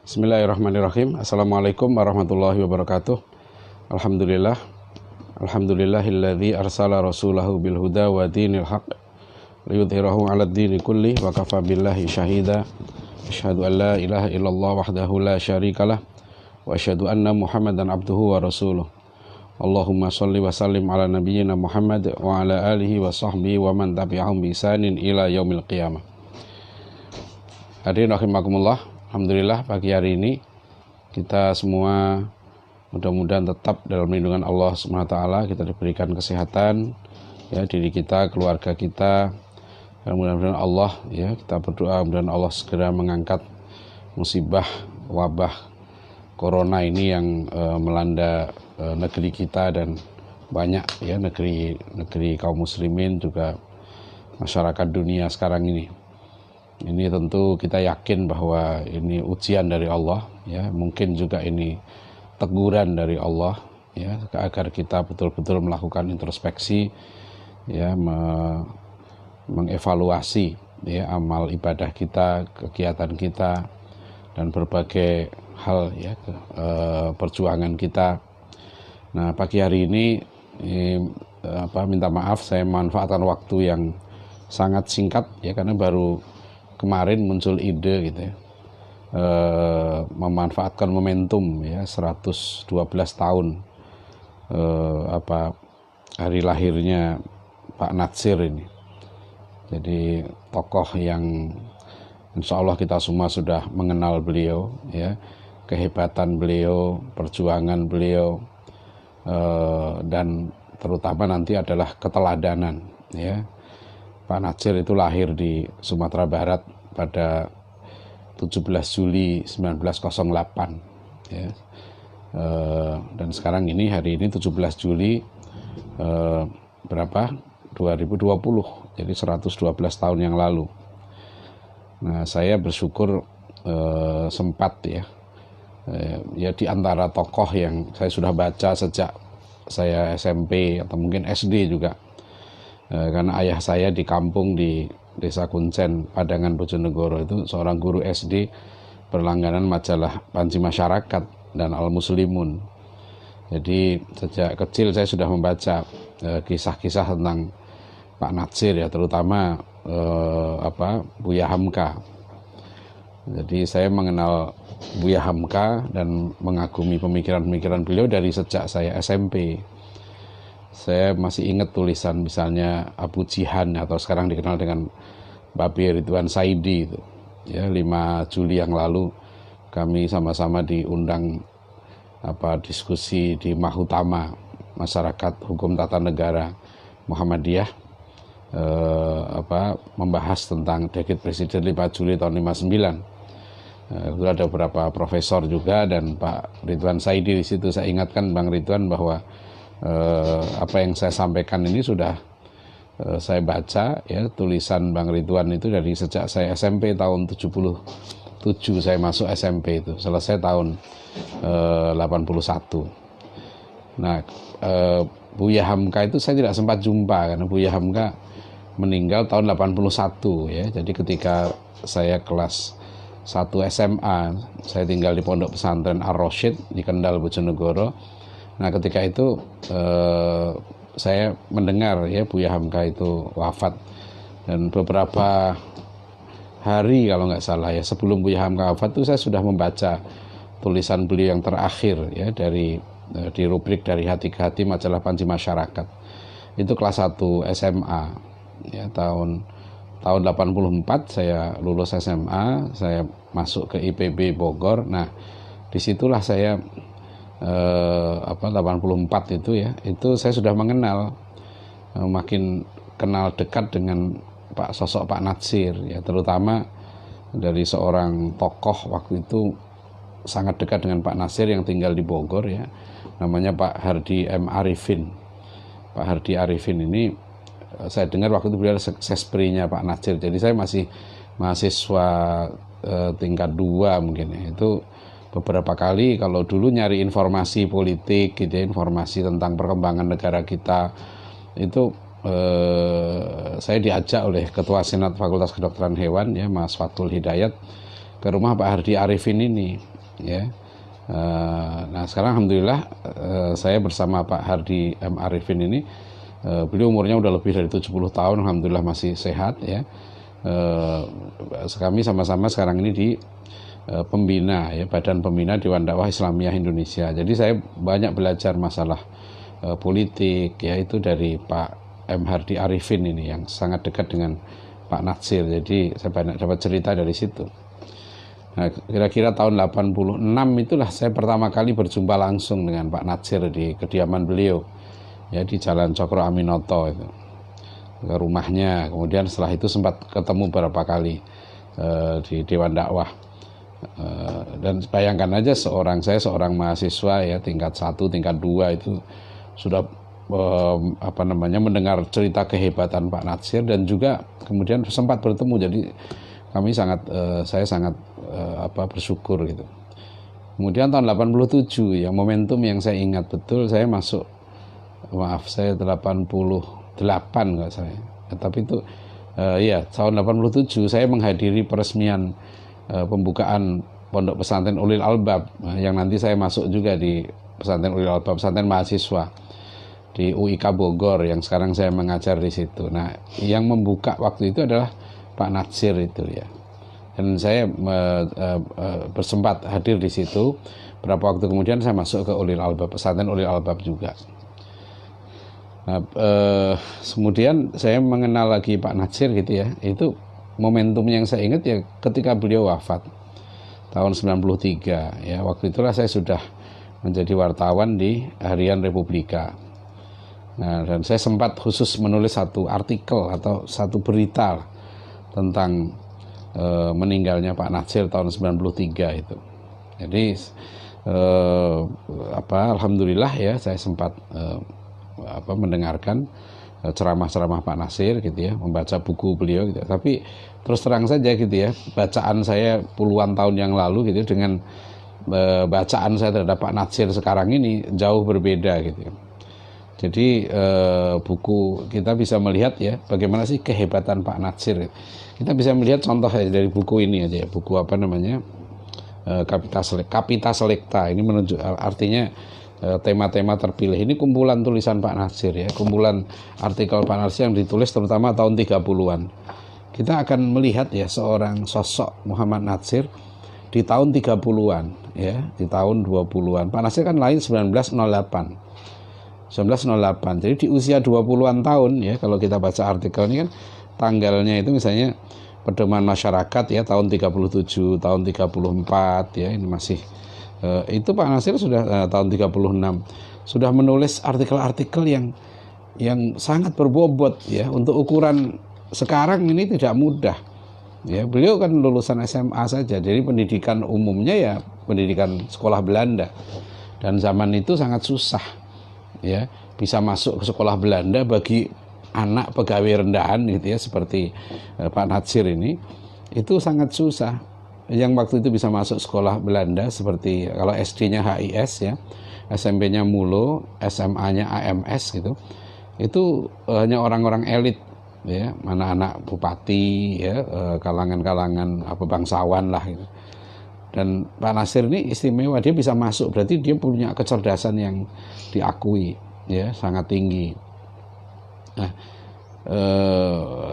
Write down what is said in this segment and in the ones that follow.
Bismillahirrahmanirrahim. Assalamualaikum warahmatullahi wabarakatuh. Alhamdulillah. Alhamdulillahilladzi arsala rasulahu bil huda wa dinil haq liyudhhirahu 'alad dini kulli wa kafa billahi syahida. Asyhadu an la ilaha illallah wahdahu la syarikalah wa asyhadu anna Muhammadan abduhu wa rasuluh. Allahumma shalli wa sallim ala nabiyyina Muhammad wa ala alihi wa sahbihi wa man tabi'ahum bi ihsanin ila yaumil qiyamah. Hadirin rahimakumullah. Alhamdulillah pagi hari ini kita semua mudah-mudahan tetap dalam lindungan Allah SWT. Kita diberikan kesehatan, ya, diri kita, keluarga kita, dan mudah-mudahan Allah, ya, kita berdoa mudah-mudahan Allah segera mengangkat musibah wabah corona ini yang melanda negeri kita dan banyak, ya, negeri kaum muslimin juga masyarakat dunia sekarang ini. Ini tentu kita yakin bahwa ini ujian dari Allah, ya, mungkin juga ini teguran dari Allah, ya, agar kita betul-betul melakukan introspeksi, ya, mengevaluasi, ya, amal ibadah kita, kegiatan kita, dan berbagai hal, ya, perjuangan kita. Nah, pagi hari ini minta maaf saya memanfaatkan waktu yang sangat singkat, ya, karena baru kemarin muncul ide gitu, ya, memanfaatkan momentum, ya, 112 tahun hari lahirnya Pak Natsir ini. Jadi tokoh yang insya Allah kita semua sudah mengenal beliau, ya, kehebatan beliau, perjuangan beliau, dan terutama nanti adalah keteladanan, ya. Pak Natsir itu lahir di Sumatera Barat pada 17 Juli 1908, ya. Dan sekarang ini hari ini 17 Juli 2020, jadi 112 tahun yang lalu. Nah, saya bersyukur sempat, ya, di antara tokoh yang saya sudah baca sejak saya SMP atau mungkin SD juga. Karena ayah saya di kampung di Desa Kuncen, Padangan, Bojonegoro itu seorang guru SD berlangganan majalah Panji Masyarakat dan Al Muslimun. Jadi sejak kecil saya sudah membaca kisah-kisah tentang Pak Natsir, ya, terutama Buya Hamka. Jadi saya mengenal Buya Hamka dan mengagumi pemikiran-pemikiran beliau dari sejak saya SMP. Saya masih ingat tulisan misalnya Abu Jihan atau sekarang dikenal dengan Babi Ridwan Saidi itu, ya, 5 Juli yang lalu kami sama-sama diundang diskusi di Mahutama Masyarakat Hukum Tata Negara Muhammadiyah, membahas tentang dekret presiden 5 Juli tahun 59. Itu ada beberapa profesor juga dan Pak Ridwan Saidi di situ. Saya ingatkan Bang Ridwan bahwa apa yang saya sampaikan ini sudah saya baca, ya, tulisan Bang Ridwan itu dari sejak saya SMP tahun 77 saya masuk SMP itu, selesai tahun 81. Nah, Buya Hamka itu saya tidak sempat jumpa karena Buya Hamka meninggal tahun 81, ya. Jadi ketika saya kelas 1 SMA, saya tinggal di Pondok Pesantren Ar-Rasyid di Kendal, Bojonegoro. Nah, ketika itu saya mendengar, ya, Buya Hamka itu wafat, dan beberapa hari kalau nggak salah, ya, sebelum Buya Hamka wafat itu saya sudah membaca tulisan beliau yang terakhir, ya, di rubrik Dari Hati ke Hati majalah Panji Masyarakat. Itu kelas 1 SMA, ya, tahun 84 saya lulus SMA, saya masuk ke IPB Bogor. Nah, disitulah saya 84 itu, ya, itu saya sudah mengenal, makin kenal dekat dengan sosok Pak Natsir, ya, terutama dari seorang tokoh waktu itu sangat dekat dengan Pak Natsir yang tinggal di Bogor, ya, namanya Pak Hardi M. Arifin. Pak Hardi Arifin ini saya dengar waktu itu beliau sesprinya Pak Natsir, jadi saya masih mahasiswa tingkat 2 mungkin, ya. Itu beberapa kali kalau dulu nyari informasi politik, gitu, ya, informasi tentang perkembangan negara kita, itu saya diajak oleh Ketua Senat Fakultas Kedokteran Hewan, ya, Mas Fatul Hidayat, ke rumah Pak Hardi Arifin ini. ya. Nah sekarang alhamdulillah saya bersama Pak Hardi M. Arifin ini, beliau umurnya udah lebih dari 70 tahun, alhamdulillah masih sehat ya. Kami sama-sama sekarang ini di pembina ya, Badan Pembina Dewan Dakwah Islamiyah Indonesia. Jadi saya banyak belajar masalah politik ya, itu dari Pak M. Hardi Arifin ini yang sangat dekat dengan Pak Natsir. Jadi saya banyak dapat cerita dari situ. Nah, kira-kira tahun 86 itulah saya pertama kali berjumpa langsung dengan Pak Natsir di kediaman beliau ya, di Jalan Cokro Aminoto itu, ke rumahnya. Kemudian setelah itu sempat ketemu beberapa kali di Dewan Dakwah. Dan bayangkan aja saya seorang mahasiswa ya, tingkat 1, tingkat 2 itu sudah mendengar cerita kehebatan Pak Natsir, dan juga kemudian sempat bertemu. Jadi saya sangat bersyukur gitu. Kemudian tahun 87 ya, momentum yang saya ingat betul, saya masuk, saya 88 enggak saya. Tapi itu tahun 87 saya menghadiri peresmian pembukaan Pondok Pesantren Ulil Albab, yang nanti saya masuk juga di Pesantren Ulil Albab, pesantren mahasiswa di UIK Bogor, yang sekarang saya mengajar di situ. Nah, yang membuka waktu itu adalah Pak Natsir itu ya, dan saya bersempat hadir di situ. Berapa waktu kemudian saya masuk ke Ulil Albab, pesantren Ulil Albab juga. Nah, kemudian saya mengenal lagi Pak Natsir gitu ya. Itu momentum yang saya ingat ya, ketika beliau wafat tahun 93 ya. Waktu itulah saya sudah menjadi wartawan di Harian Republika. Nah, dan saya sempat khusus menulis satu artikel atau satu berita tentang meninggalnya Pak Natsir tahun 93 itu. Jadi alhamdulillah ya, saya sempat mendengarkan ceramah-ceramah Pak Natsir gitu ya, membaca buku beliau gitu. Tapi terus terang saja gitu ya, bacaan saya puluhan tahun yang lalu gitu dengan bacaan saya terhadap Pak Natsir sekarang ini jauh berbeda gitu ya. Jadi buku kita bisa melihat ya, bagaimana sih kehebatan Pak Natsir. Kita bisa melihat contoh dari buku ini aja ya, buku Kapita Selecta. Ini menunjuk, artinya tema-tema terpilih. Ini kumpulan tulisan Pak Natsir ya, kumpulan artikel Pak Natsir yang ditulis terutama tahun 30-an. Kita akan melihat ya seorang sosok Muhammad Natsir di tahun 30-an ya, di tahun 20-an. Pak Natsir kan lahir 1908. Jadi di usia 20-an tahun ya, kalau kita baca artikel ini kan tanggalnya itu misalnya pedoman masyarakat ya tahun 37, tahun 34 ya, ini masih itu Pak Natsir sudah tahun 36 sudah menulis artikel-artikel yang sangat berbobot ya, untuk ukuran sekarang ini tidak mudah ya. Beliau kan lulusan SMA saja, jadi pendidikan umumnya ya pendidikan sekolah Belanda, dan zaman itu sangat susah ya, bisa masuk ke sekolah Belanda bagi anak pegawai rendahan gitu ya, seperti Pak Natsir ini, itu sangat susah. Yang waktu itu bisa masuk sekolah Belanda seperti kalau SD-nya HIS ya, SMP-nya Mulo, SMA-nya AMS gitu, itu hanya orang-orang elit ya, mana anak bupati ya, kalangan-kalangan bangsawan lah gitu. Dan Pak Natsir ini istimewa, dia bisa masuk, berarti dia punya kecerdasan yang diakui ya, sangat tinggi. Nah,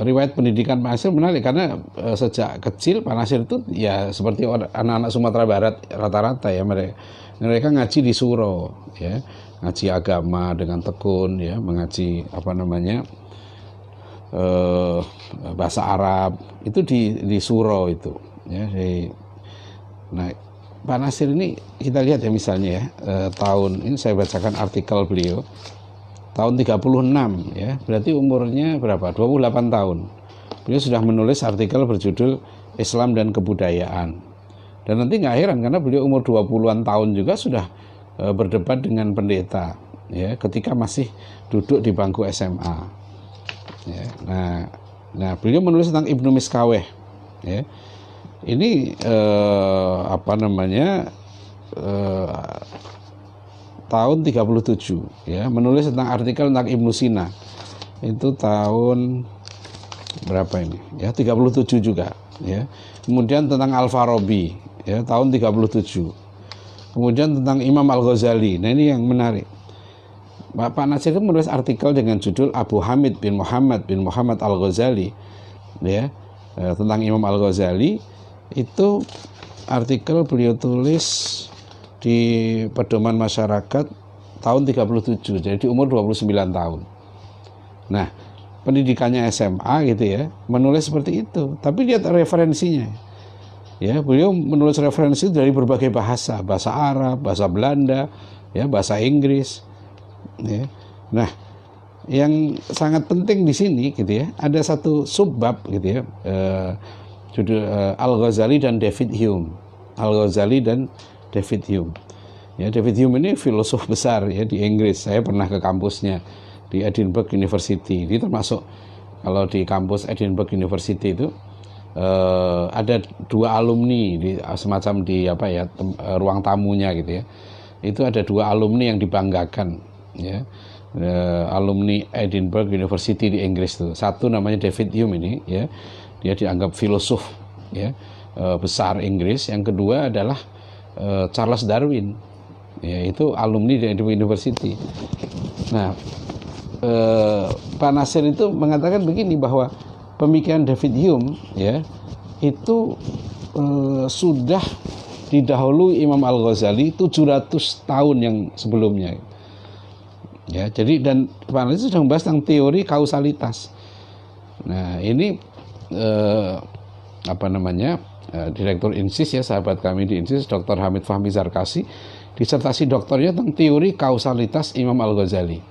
riwayat pendidikan Pak Natsir menarik karena sejak kecil Pak Natsir itu ya seperti anak-anak Sumatera Barat rata-rata ya, mereka ngaji di Suro ya, ngaji agama dengan tekun ya, mengaji bahasa Arab itu di Suro itu ya. Nah, Pak Natsir ini kita lihat ya, misalnya ya, tahun ini saya bacakan artikel beliau tahun 36 ya, berarti umurnya berapa? 28 tahun. Beliau sudah menulis artikel berjudul Islam dan Kebudayaan. Dan nanti nggak heran karena beliau umur 20-an tahun juga sudah berdebat dengan pendeta ya, ketika masih duduk di bangku SMA. Ya, nah beliau menulis tentang Ibnu Miskaweh ya. Ini tahun 37 ya, menulis tentang artikel tentang Ibnu Sina. Itu tahun berapa ini? Ya, 37 juga ya. Kemudian tentang Al-Farabi ya, tahun 37. Kemudian tentang Imam Al-Ghazali. Nah, ini yang menarik. Pak Natsir itu menulis artikel dengan judul Abu Hamid bin Muhammad Al-Ghazali, ya, tentang Imam Al-Ghazali. Itu artikel beliau tulis di Pedoman Masyarakat tahun 37, jadi di umur 29 tahun. Nah, pendidikannya SMA gitu ya, menulis seperti itu. Tapi lihat referensinya. Ya, beliau menulis referensi dari berbagai bahasa Arab, bahasa Belanda, ya, bahasa Inggris. Ya. Nah, yang sangat penting di sini gitu ya, ada satu subbab gitu ya, judul Al-Ghazali dan David Hume. Al-Ghazali dan David Hume. Ya, David Hume ini filosof besar ya di Inggris. Saya pernah ke kampusnya di Edinburgh University. Ini termasuk kalau di kampus Edinburgh University itu ada 2 alumni di semacam di apa ya, ruang tamunya gitu ya. Itu ada 2 alumni yang dibanggakan ya. Alumni Edinburgh University di Inggris itu. Satu namanya David Hume ini ya. Dia dianggap filosof ya, besar Inggris. Yang kedua adalah Charles Darwin. Ya, itu alumni dari Edinburgh University. Nah, Pak Natsir itu mengatakan begini, bahwa pemikiran David Hume ya itu sudah didahului Imam Al-Ghazali 700 tahun yang sebelumnya. Ya, jadi dan Pak Natsir sudah membahas tentang teori kausalitas. Nah, ini Direktur INSIS ya, sahabat kami di INSIS, Dr. Hamid Fahmi Zarkasi, disertasi doktornya tentang teori kausalitas Imam Al-Ghazali.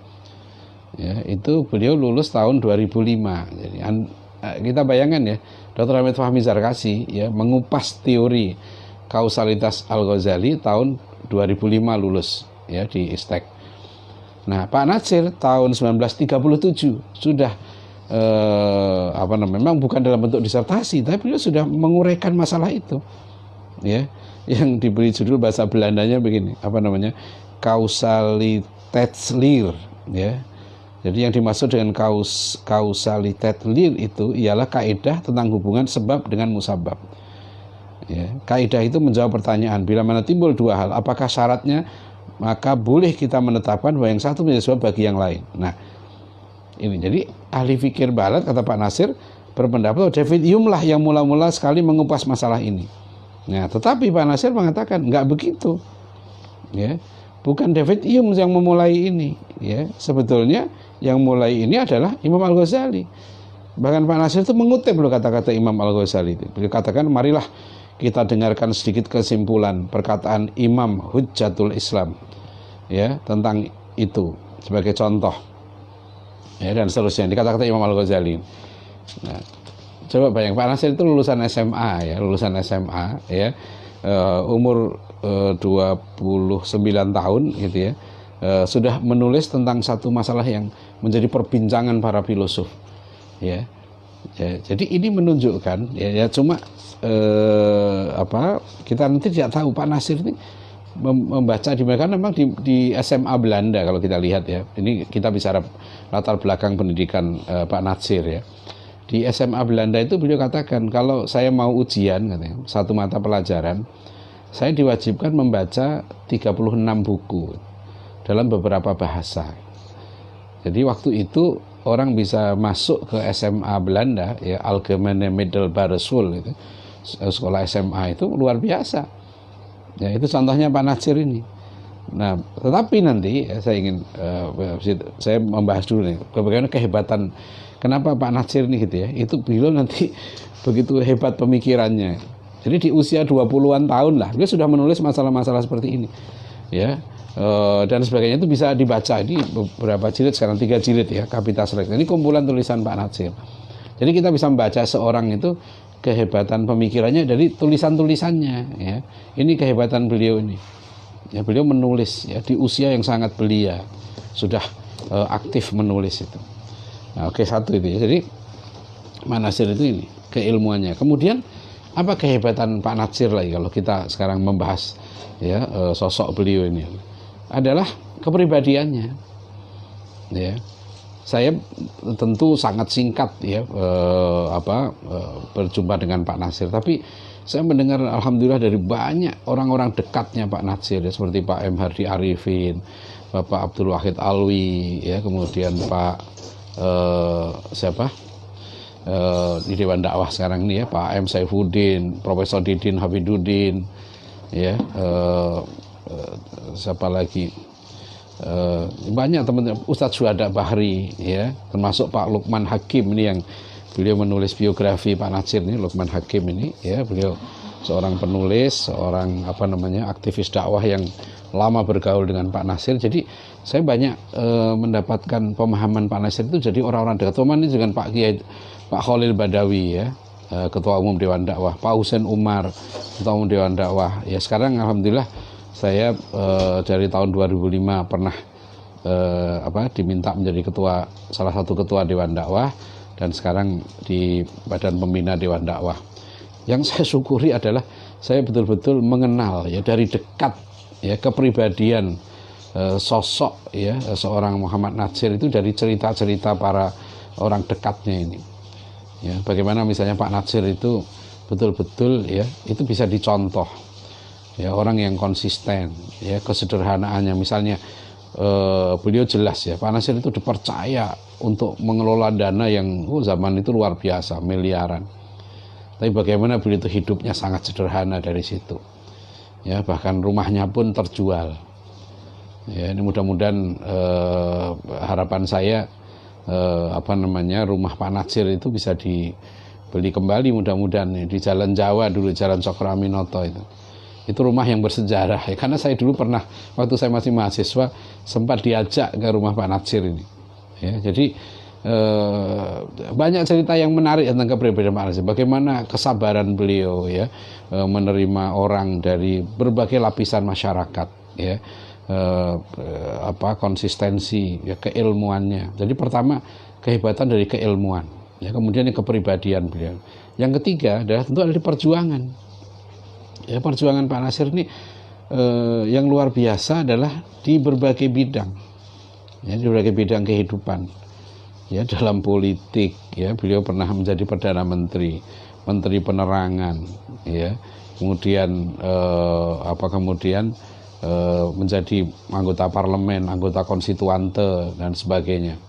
Ya, itu beliau lulus tahun 2005. Jadi kita bayangkan ya, Dr. Hamid Fahmi Zarkasi ya mengupas teori kausalitas Al-Ghazali tahun 2005 lulus ya di ISTEK. Nah, Pak Natsir tahun 1937 sudah memang bukan dalam bentuk disertasi, tapi beliau sudah menguraikan masalah itu. Ya, yang diberi judul bahasa Belandanya begini, Kausaliteitsleer ya. Jadi yang dimaksud dengan Kausaliteitsleer itu ialah kaidah tentang hubungan sebab dengan musabab. Ya, kaidah itu menjawab pertanyaan, bila mana timbul 2 hal, apakah syaratnya, maka boleh kita menetapkan bahwa yang satu menjadi sebab bagi yang lain. Nah, ini jadi ahli fikir barat, kata Pak Natsir, berpendapat bahwa David Hume lah yang mula-mula sekali mengupas masalah ini. Nah, tetapi Pak Natsir mengatakan enggak begitu. Ya, bukan David Hume yang memulai ini, ya. Sebetulnya yang mulai ini adalah Imam Al-Ghazali. Bahkan Pak Natsir itu mengutip loh kata-kata Imam Al-Ghazali itu. Beliau katakan, marilah kita dengarkan sedikit kesimpulan perkataan Imam Hujjatul Islam ya tentang itu sebagai contoh. Ya, dan seterusnya dikata-kata Imam Al-Ghazali. Nah, coba bayang, Pak Natsir itu lulusan SMA ya, umur 29 tahun gitu ya, sudah menulis tentang satu masalah yang menjadi perbincangan para filosof ya. Jadi ini menunjukkan ya cuma kita nanti tidak tahu Pak Natsir ini membaca di mana, memang di SMA Belanda kalau kita lihat ya. Ini kita bicara latar belakang pendidikan Pak Natsir ya. Di SMA Belanda itu beliau katakan, kalau saya mau ujian katanya, satu mata pelajaran, saya diwajibkan membaca 36 buku dalam beberapa bahasa. Jadi waktu itu orang bisa masuk ke SMA Belanda ya, Algemene Middelbare School itu, sekolah SMA itu luar biasa. Ya, itu contohnya Pak Natsir ini. Nah, tetapi nanti ya, saya membahas dulu nih bagaimana kehebatan, kenapa Pak Natsir ini gitu ya. Itu beliau nanti begitu hebat pemikirannya. Jadi di usia 20-an tahun lah dia sudah menulis masalah-masalah seperti ini. Ya. Dan sebagainya itu bisa dibaca. Ini beberapa jilid, sekarang 3 jilid ya, Kapitas Lex. Ini kumpulan tulisan Pak Natsir. Jadi kita bisa membaca seorang itu kehebatan pemikirannya dari tulisan-tulisannya ya. Ini kehebatan beliau ini. Ya, beliau menulis ya di usia yang sangat belia, sudah aktif menulis itu. Nah, oke, satu itu ya. Jadi Pak Natsir itu ini keilmuannya. Kemudian apa kehebatan Pak Natsir lagi kalau kita sekarang membahas ya sosok beliau ini adalah kepribadiannya. Ya. Saya tentu sangat singkat ya berjumpa dengan Pak Natsir, tapi saya mendengar alhamdulillah dari banyak orang-orang dekatnya Pak Natsir, ya, seperti Pak M. Hardi Arifin, Bapak Abdul Wahid Alwi, ya, kemudian Pak siapa di Dewan Dakwah sekarang ini, ya, Pak M. Saifuddin, Profesor Didin Hafiduddin, ya, siapa lagi, banyak teman-teman, Ustadz Syuhada Bahri, ya, termasuk Pak Lukman Hakim ini yang beliau menulis biografi Pak Natsir ini. Lukman Hakim ini, ya, beliau seorang penulis, seorang aktivis dakwah yang lama bergaul dengan Pak Natsir. Jadi saya banyak mendapatkan pemahaman Pak Natsir itu jadi orang-orang dekat. Teman ini dengan Pak Kiai, Pak Khalil Badawi, ya, Ketua Umum Dewan Dakwah, Pak Husain Umar, Ketua Umum Dewan Dakwah. Ya, sekarang alhamdulillah saya dari tahun 2005 pernah diminta menjadi salah satu ketua Dewan Dakwah, dan sekarang di Badan Pembina Dewan Dakwah. Yang saya syukuri adalah saya betul-betul mengenal, ya, dari dekat, ya, kepribadian sosok, ya, seorang Muhammad Natsir itu dari cerita-cerita para orang dekatnya ini. Ya, bagaimana misalnya Pak Natsir itu betul-betul, ya, itu bisa dicontoh, ya, orang yang konsisten, ya, kesederhanaannya. Misalnya beliau jelas, ya, Pak Natsir itu dipercaya untuk mengelola dana yang zaman itu luar biasa, miliaran. Tapi bagaimana beliau itu hidupnya sangat sederhana dari situ, ya, bahkan rumahnya pun terjual. Ya, ini mudah-mudahan harapan saya rumah Pak Natsir itu bisa dibeli kembali mudah-mudahan, ya, di Jalan Jawa dulu, Jalan Cokro Aminoto itu rumah yang bersejarah, ya, karena saya dulu pernah waktu saya masih mahasiswa sempat diajak ke rumah Pak Natsir ini, ya. Jadi banyak cerita yang menarik tentang kepribadian Pak Natsir, bagaimana kesabaran beliau, ya, menerima orang dari berbagai lapisan masyarakat, ya, konsistensi, ya, keilmuannya. Jadi pertama kehebatan dari keilmuan, ya, kemudian kepribadian beliau. Yang ketiga adalah tentu ada di perjuangan. Ya, perjuangan Pak Natsir ini yang luar biasa adalah di berbagai bidang, ya, di berbagai bidang kehidupan, ya, dalam politik, ya, beliau pernah menjadi Perdana Menteri, Menteri Penerangan, ya, kemudian menjadi anggota parlemen, anggota konstituante dan sebagainya.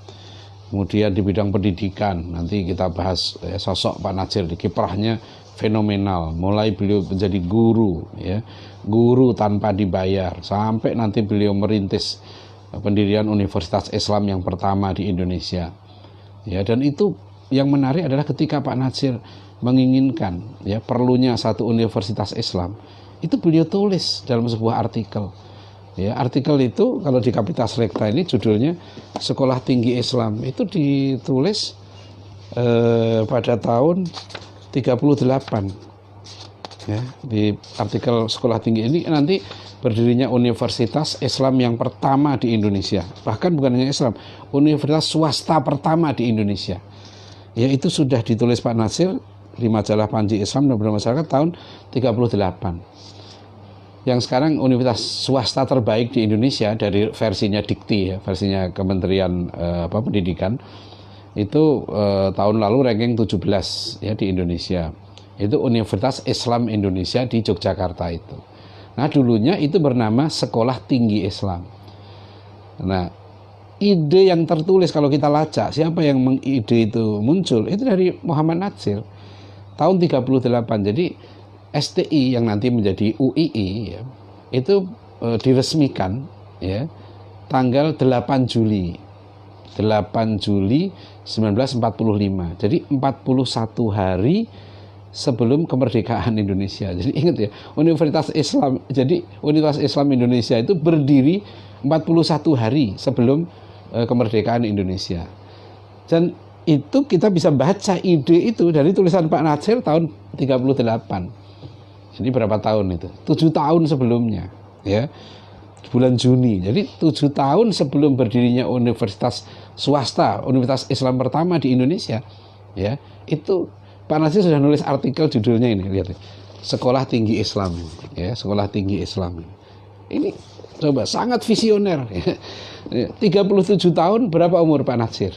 Kemudian di bidang pendidikan nanti kita bahas, ya, sosok Pak Natsir, kiprahnya fenomenal, mulai beliau menjadi guru, ya, guru tanpa dibayar, sampai nanti beliau merintis pendirian Universitas Islam yang pertama di Indonesia, ya. Dan itu yang menarik adalah ketika Pak Natsir menginginkan, ya, perlunya satu universitas Islam, itu beliau tulis dalam sebuah artikel, ya. Artikel itu kalau di Kapitas Rekta ini judulnya Sekolah Tinggi Islam, itu ditulis pada tahun 38, ya. Di artikel Sekolah Tinggi ini nanti berdirinya Universitas Islam yang pertama di Indonesia, bahkan bukan hanya Islam, universitas swasta pertama di Indonesia, ya, itu sudah ditulis Pak Natsir di majalah Panji Islam dan Bermasyarakat tahun 38. Yang sekarang universitas swasta terbaik di Indonesia dari versinya Dikti, ya, versinya Kementerian Pendidikan, itu tahun lalu ranking 17, ya, di Indonesia. Itu Universitas Islam Indonesia di Yogyakarta itu. Nah, dulunya itu bernama Sekolah Tinggi Islam. Nah, ide yang tertulis kalau kita lacak siapa yang mengide itu muncul, itu dari Muhammad Natsir tahun 38. Jadi STI yang nanti menjadi UII, ya, itu diresmikan, ya, tanggal 8 Juli 1945. Jadi 41 hari sebelum kemerdekaan Indonesia. Jadi ingat, ya, Universitas Islam. Jadi Universitas Islam Indonesia itu berdiri 41 hari sebelum kemerdekaan Indonesia. Dan itu kita bisa baca ide itu dari tulisan Pak Natsir tahun 38. Jadi berapa tahun itu? 7 tahun sebelumnya, ya, bulan Juni. Jadi 7 tahun sebelum berdirinya universitas swasta, Universitas Islam pertama di Indonesia, ya, itu Pak Natsir sudah nulis artikel judulnya ini, lihat, Sekolah Tinggi Islam, ya, Sekolah Tinggi Islam. Ini coba sangat visioner, ya. 37 tahun berapa umur Pak Natsir?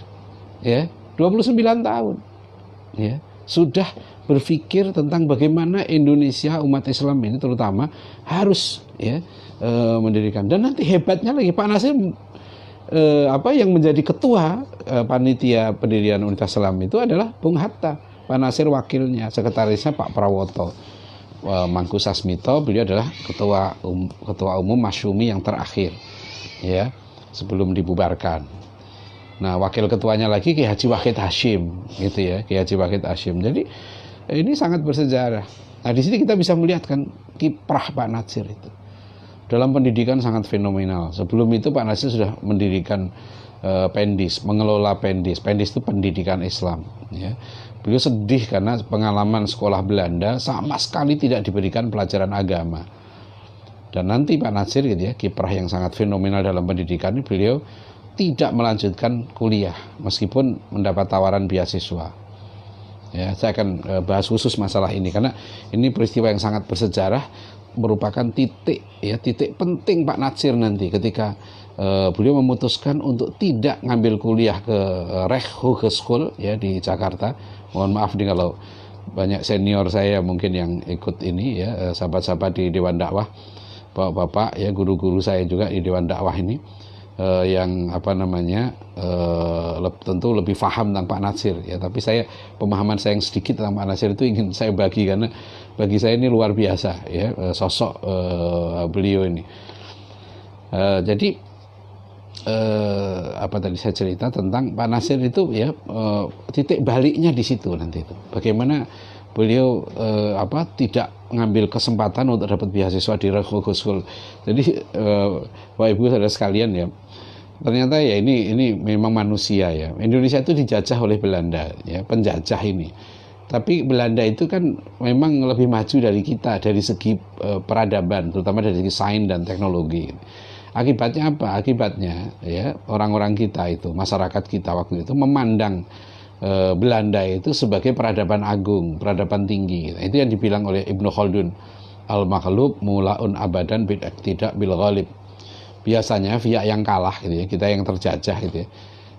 Ya, 29 tahun. Ya. sudah berpikir tentang bagaimana Indonesia umat Islam ini terutama harus ya mendirikan. Dan nanti hebatnya lagi Pak Nasir yang menjadi ketua panitia pendirian Universitas Islam itu adalah Bung Hatta. Pak Nasir wakilnya, sekretarisnya Pak Prawoto Mangku Sasmito, beliau adalah ketua umum Masyumi yang terakhir ya sebelum dibubarkan. Nah, wakil ketuanya lagi Ki Haji Wahid Hasyim gitu ya, Ki Haji Wahid Hasyim. Jadi ini sangat bersejarah. Nah, di sini kita bisa melihat kan kiprah Pak Nasir itu dalam pendidikan sangat fenomenal. Sebelum itu Pak Nasir sudah mendirikan Pendis, mengelola Pendis. Pendis itu pendidikan Islam. Ya. Beliau sedih karena pengalaman sekolah Belanda sama sekali tidak diberikan pelajaran agama. Dan nanti Pak Nasir gitu ya, kiprah yang sangat fenomenal dalam pendidikan ini, beliau tidak melanjutkan kuliah meskipun mendapat tawaran beasiswa. Ya, saya akan bahas khusus masalah ini karena ini peristiwa yang sangat bersejarah, merupakan titik penting Pak Nasir nanti ketika beliau memutuskan untuk tidak ngambil kuliah ke Recht Hogeschool ya di Jakarta. Mohon maaf nih kalau banyak senior saya mungkin yang ikut ini ya, sahabat-sahabat di Dewan Dakwah, bapak-bapak ya, guru-guru saya juga di Dewan Dakwah ini yang tentu lebih paham tentang Pak Nasir ya, tapi pemahaman saya yang sedikit tentang Pak Nasir itu ingin saya bagi karena bagi saya ini luar biasa ya sosok beliau ini. Jadi tadi saya cerita tentang Pak Nasir itu ya, titik baliknya di situ nanti itu. Bagaimana beliau tidak ngambil kesempatan untuk dapat beasiswa di Recht Hogeschool. Jadi Bapak Ibu saudara sekalian ya, ternyata ya ini memang manusia ya. Indonesia itu dijajah oleh Belanda ya, penjajah ini. Tapi Belanda itu kan memang lebih maju dari kita dari segi peradaban, terutama dari segi sains dan teknologi. Akibatnya apa? Akibatnya ya orang-orang kita itu, masyarakat kita waktu itu memandang Belanda itu sebagai peradaban agung, peradaban tinggi. Itu yang dibilang oleh Ibnu Khaldun, al-maghlub mulaun abadan tidak bil ghalib. Biasanya pihak yang kalah gitu ya, kita yang terjajah gitu ya,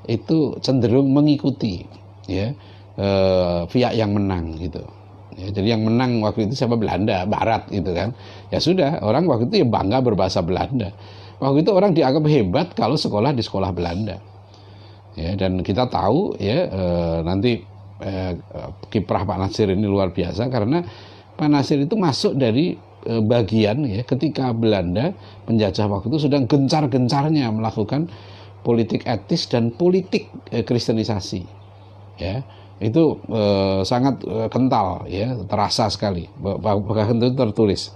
itu cenderung mengikuti ya pihak yang menang gitu. Ya, jadi yang menang waktu itu siapa? Belanda, Barat gitu kan. Ya sudah, orang waktu itu ya bangga berbahasa Belanda. Waktu itu orang dianggap hebat kalau sekolah di sekolah Belanda. Ya, dan kita tahu ya nanti kiprah Pak Nasir ini luar biasa karena Pak Nasir itu masuk dari bagian ya ketika Belanda penjajah waktu itu sedang gencar-gencarnya melakukan politik etis dan politik kristenisasi. Ya, itu sangat kental ya, terasa sekali, bahkan itu tertulis.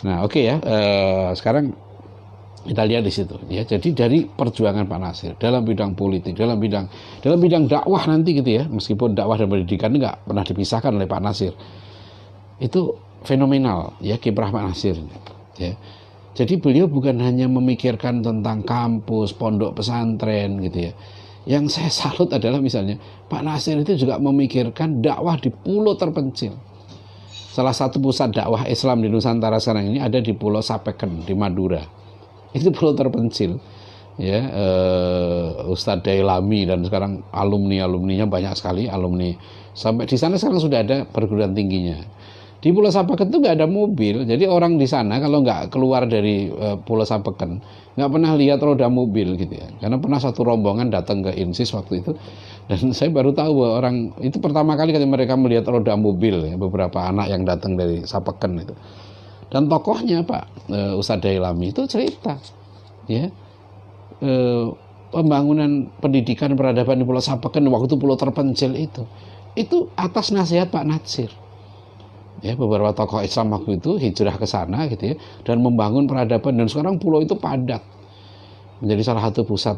Nah, oke ya, sekarang kita lihat di situ ya. Jadi dari perjuangan Pak Nasir dalam bidang politik, dalam bidang dakwah nanti gitu ya, meskipun dakwah dan pendidikan nggak pernah dipisahkan oleh Pak Nasir, itu fenomenal ya kiprah Pak Nasir ya. Jadi beliau bukan hanya memikirkan tentang kampus, pondok pesantren gitu ya. Yang saya salut adalah misalnya Pak Nasir itu juga memikirkan dakwah di pulau terpencil. Salah satu pusat dakwah Islam di Nusantara sekarang ini ada di Pulau Sapeken di Madura. Itu pulau terpencil ya. Ustadz Dailami dan sekarang alumninya banyak sekali, alumni sampai di sana sekarang sudah ada perguruan tingginya. Di Pulau Sapeken itu nggak ada mobil, jadi orang di sana kalau nggak keluar dari Pulau Sapeken nggak pernah lihat roda mobil gitu ya. Karena pernah satu rombongan datang ke INSIS waktu itu, dan saya baru tahu bahwa orang itu pertama kali ketika mereka melihat roda mobil ya, beberapa anak yang datang dari Sapeken itu. Dan tokohnya Pak Ustadz Dailami itu cerita ya pembangunan pendidikan peradaban di Pulau Sapeken waktu itu pulau terpencil itu atas nasihat Pak Nasir. Ya, beberapa tokoh Islam waktu itu hijrah ke sana gitu ya, dan membangun peradaban, dan sekarang pulau itu padat menjadi salah satu pusat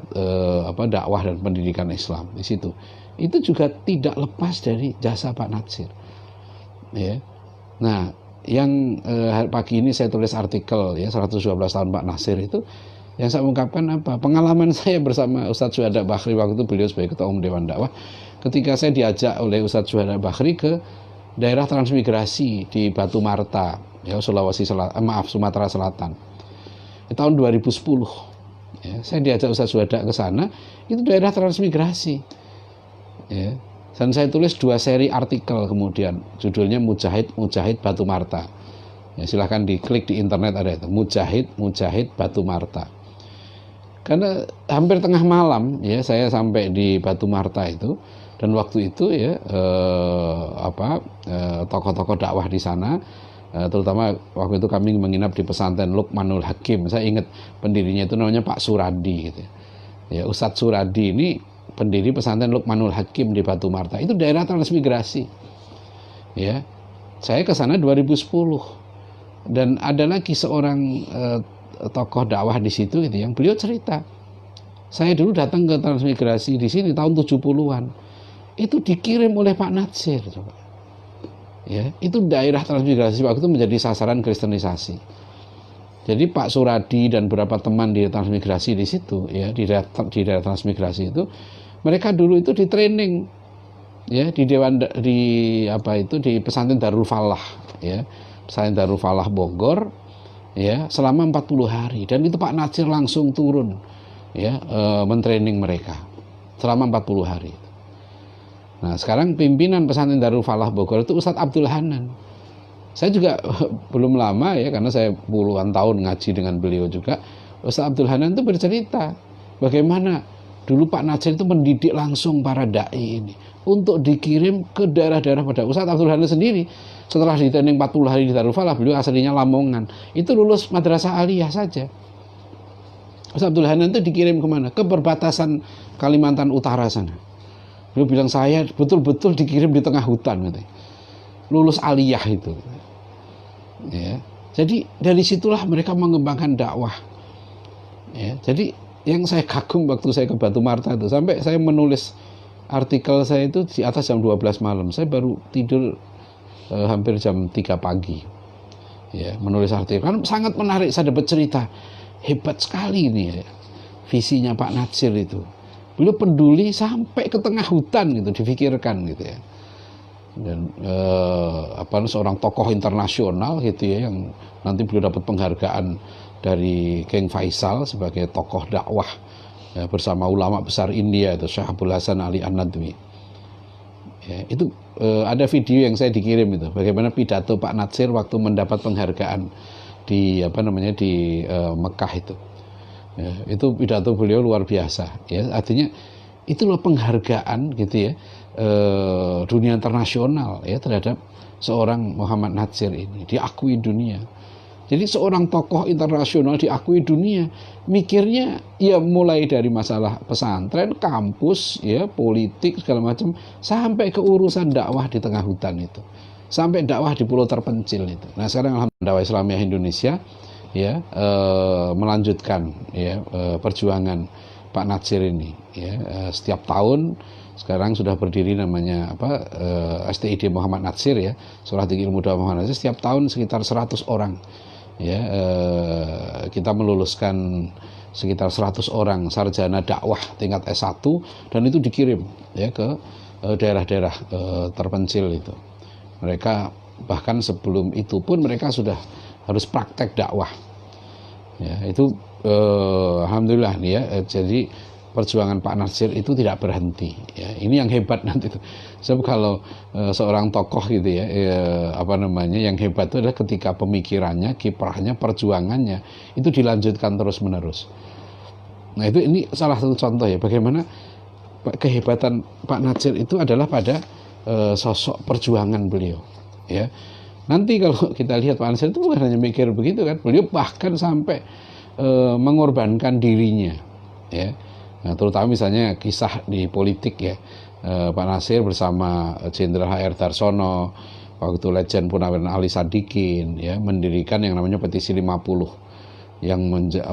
dakwah dan pendidikan Islam di situ. Itu juga tidak lepas dari jasa Pak Nasir. Ya. Nah, yang pagi ini saya tulis artikel ya 112 tahun Pak Nasir itu, yang saya ungkapkan apa? Pengalaman saya bersama Ustadz Syuhada Bakhri waktu itu, beliau sebagai ketua umum Dewan Dakwah, ketika saya diajak oleh Ustadz Syuhada Bakhri ke daerah transmigrasi di Batu Marta ya, Sumatera Selatan di tahun 2010 ya, saya diajak Ustadz Syuhada ke sana. Itu daerah transmigrasi ya. Dan saya tulis 2 seri artikel kemudian, judulnya Mujahid Batu Marta. Ya, silahkan diklik di internet, ada itu, Mujahid Batu Marta. Karena hampir tengah malam ya saya sampai di Batu Marta itu, dan waktu itu ya tokoh-tokoh dakwah di sana, terutama waktu itu kami menginap di pesantren Luqmanul Hakim. Saya ingat pendirinya itu namanya Pak Suradi gitu. Ya, Ustadz Suradi ini pendiri pesantren Luqmanul Hakim di Batu Marta. Itu daerah transmigrasi. Ya. Saya ke sana 2010. Dan ada lagi seorang tokoh dakwah di situ gitu yang beliau cerita. Saya dulu datang ke transmigrasi di sini tahun 70-an. Itu dikirim oleh Pak Natsir, coba. Ya, itu daerah transmigrasi waktu itu menjadi sasaran kristenisasi. Jadi Pak Suradi dan beberapa teman di transmigrasi di situ, ya di daerah transmigrasi itu, mereka dulu itu di training, ya di di pesantren Darul Falah, ya pesantren Darul Falah Bogor, ya selama 40 hari. Dan itu Pak Natsir langsung turun, ya mentraining mereka selama 40 hari. Nah, sekarang pimpinan pesantren Darul Falah Bogor itu Ustadz Abdul Hanan. Saya juga belum lama ya, karena saya puluhan tahun ngaji dengan beliau juga. Ustadz Abdul Hanan itu bercerita bagaimana dulu Pak Natsir itu mendidik langsung para dai ini untuk dikirim ke daerah-daerah pada. Ustadz Abdul Hanan sendiri setelah ditraining 40 hari di Darul Falah, beliau aslinya Lamongan. Itu lulus madrasah aliyah saja. Ustadz Abdul Hanan itu dikirim kemana? Ke perbatasan Kalimantan Utara sana. Beliau bilang, saya betul-betul dikirim di tengah hutan gitu. Lulus aliyah itu. Ya. Jadi dari situlah mereka mengembangkan dakwah. Ya. Jadi yang saya kagum waktu saya ke Batu Marta itu, sampai saya menulis artikel saya itu di atas jam 12 malam. Saya baru tidur hampir jam 3 pagi. Ya, menulis artikel. Kan sangat menarik, saya dapat cerita. Hebat sekali ini ya. Visinya Pak Natsir itu. Beliau peduli sampai ke tengah hutan gitu, difikirkan gitu ya. Dan seorang tokoh internasional gitu ya, yang nanti beliau dapat penghargaan dari King Faisal sebagai tokoh dakwah ya, bersama ulama besar India itu Syekh Abdul Hasan Ali An-Nadwi. Ya, itu ada video yang saya dikirim itu, bagaimana pidato Pak Natsir waktu mendapat penghargaan di Mekah itu. Ya, itu pidato beliau luar biasa. Ya, artinya itulah penghargaan gitu ya, dunia internasional ya terhadap seorang Muhammad Natsir ini, diakui dunia. Jadi seorang tokoh internasional diakui dunia, mikirnya ya mulai dari masalah pesantren, kampus, ya politik segala macam, sampai ke urusan dakwah di tengah hutan itu, sampai dakwah di pulau terpencil itu. Nah sekarang alhamdulillah dakwah Islamiyah Indonesia ya melanjutkan ya perjuangan Pak Natsir ini ya, setiap tahun sekarang sudah berdiri namanya STID Muhammad Natsir ya, Sekolah Tinggi Ilmu Dakwah Muhammad Natsir. Setiap tahun sekitar 100 orang ya, kita meluluskan sekitar 100 orang sarjana dakwah tingkat S1, dan itu dikirim ya ke daerah-daerah terpencil itu. Mereka bahkan sebelum itu pun mereka sudah harus praktek dakwah ya, itu alhamdulillah nih ya. Jadi perjuangan Pak Natsir itu tidak berhenti ya. Ini yang hebat nanti itu. Sebab kalau seorang tokoh gitu ya, yang hebat itu adalah ketika pemikirannya, kiprahnya, perjuangannya itu dilanjutkan terus menerus. Nah ini salah satu contoh ya, bagaimana kehebatan Pak Natsir itu adalah pada sosok perjuangan beliau ya. Nanti kalau kita lihat Pak Natsir itu bukan hanya mikir begitu kan, beliau bahkan sampai mengorbankan dirinya ya. Nah, terutama misalnya kisah di politik ya, Pak Natsir bersama Jenderal HR Darsono, waktu Legend Purnawirawan Ali Sadikin ya, mendirikan yang namanya Petisi 50 yang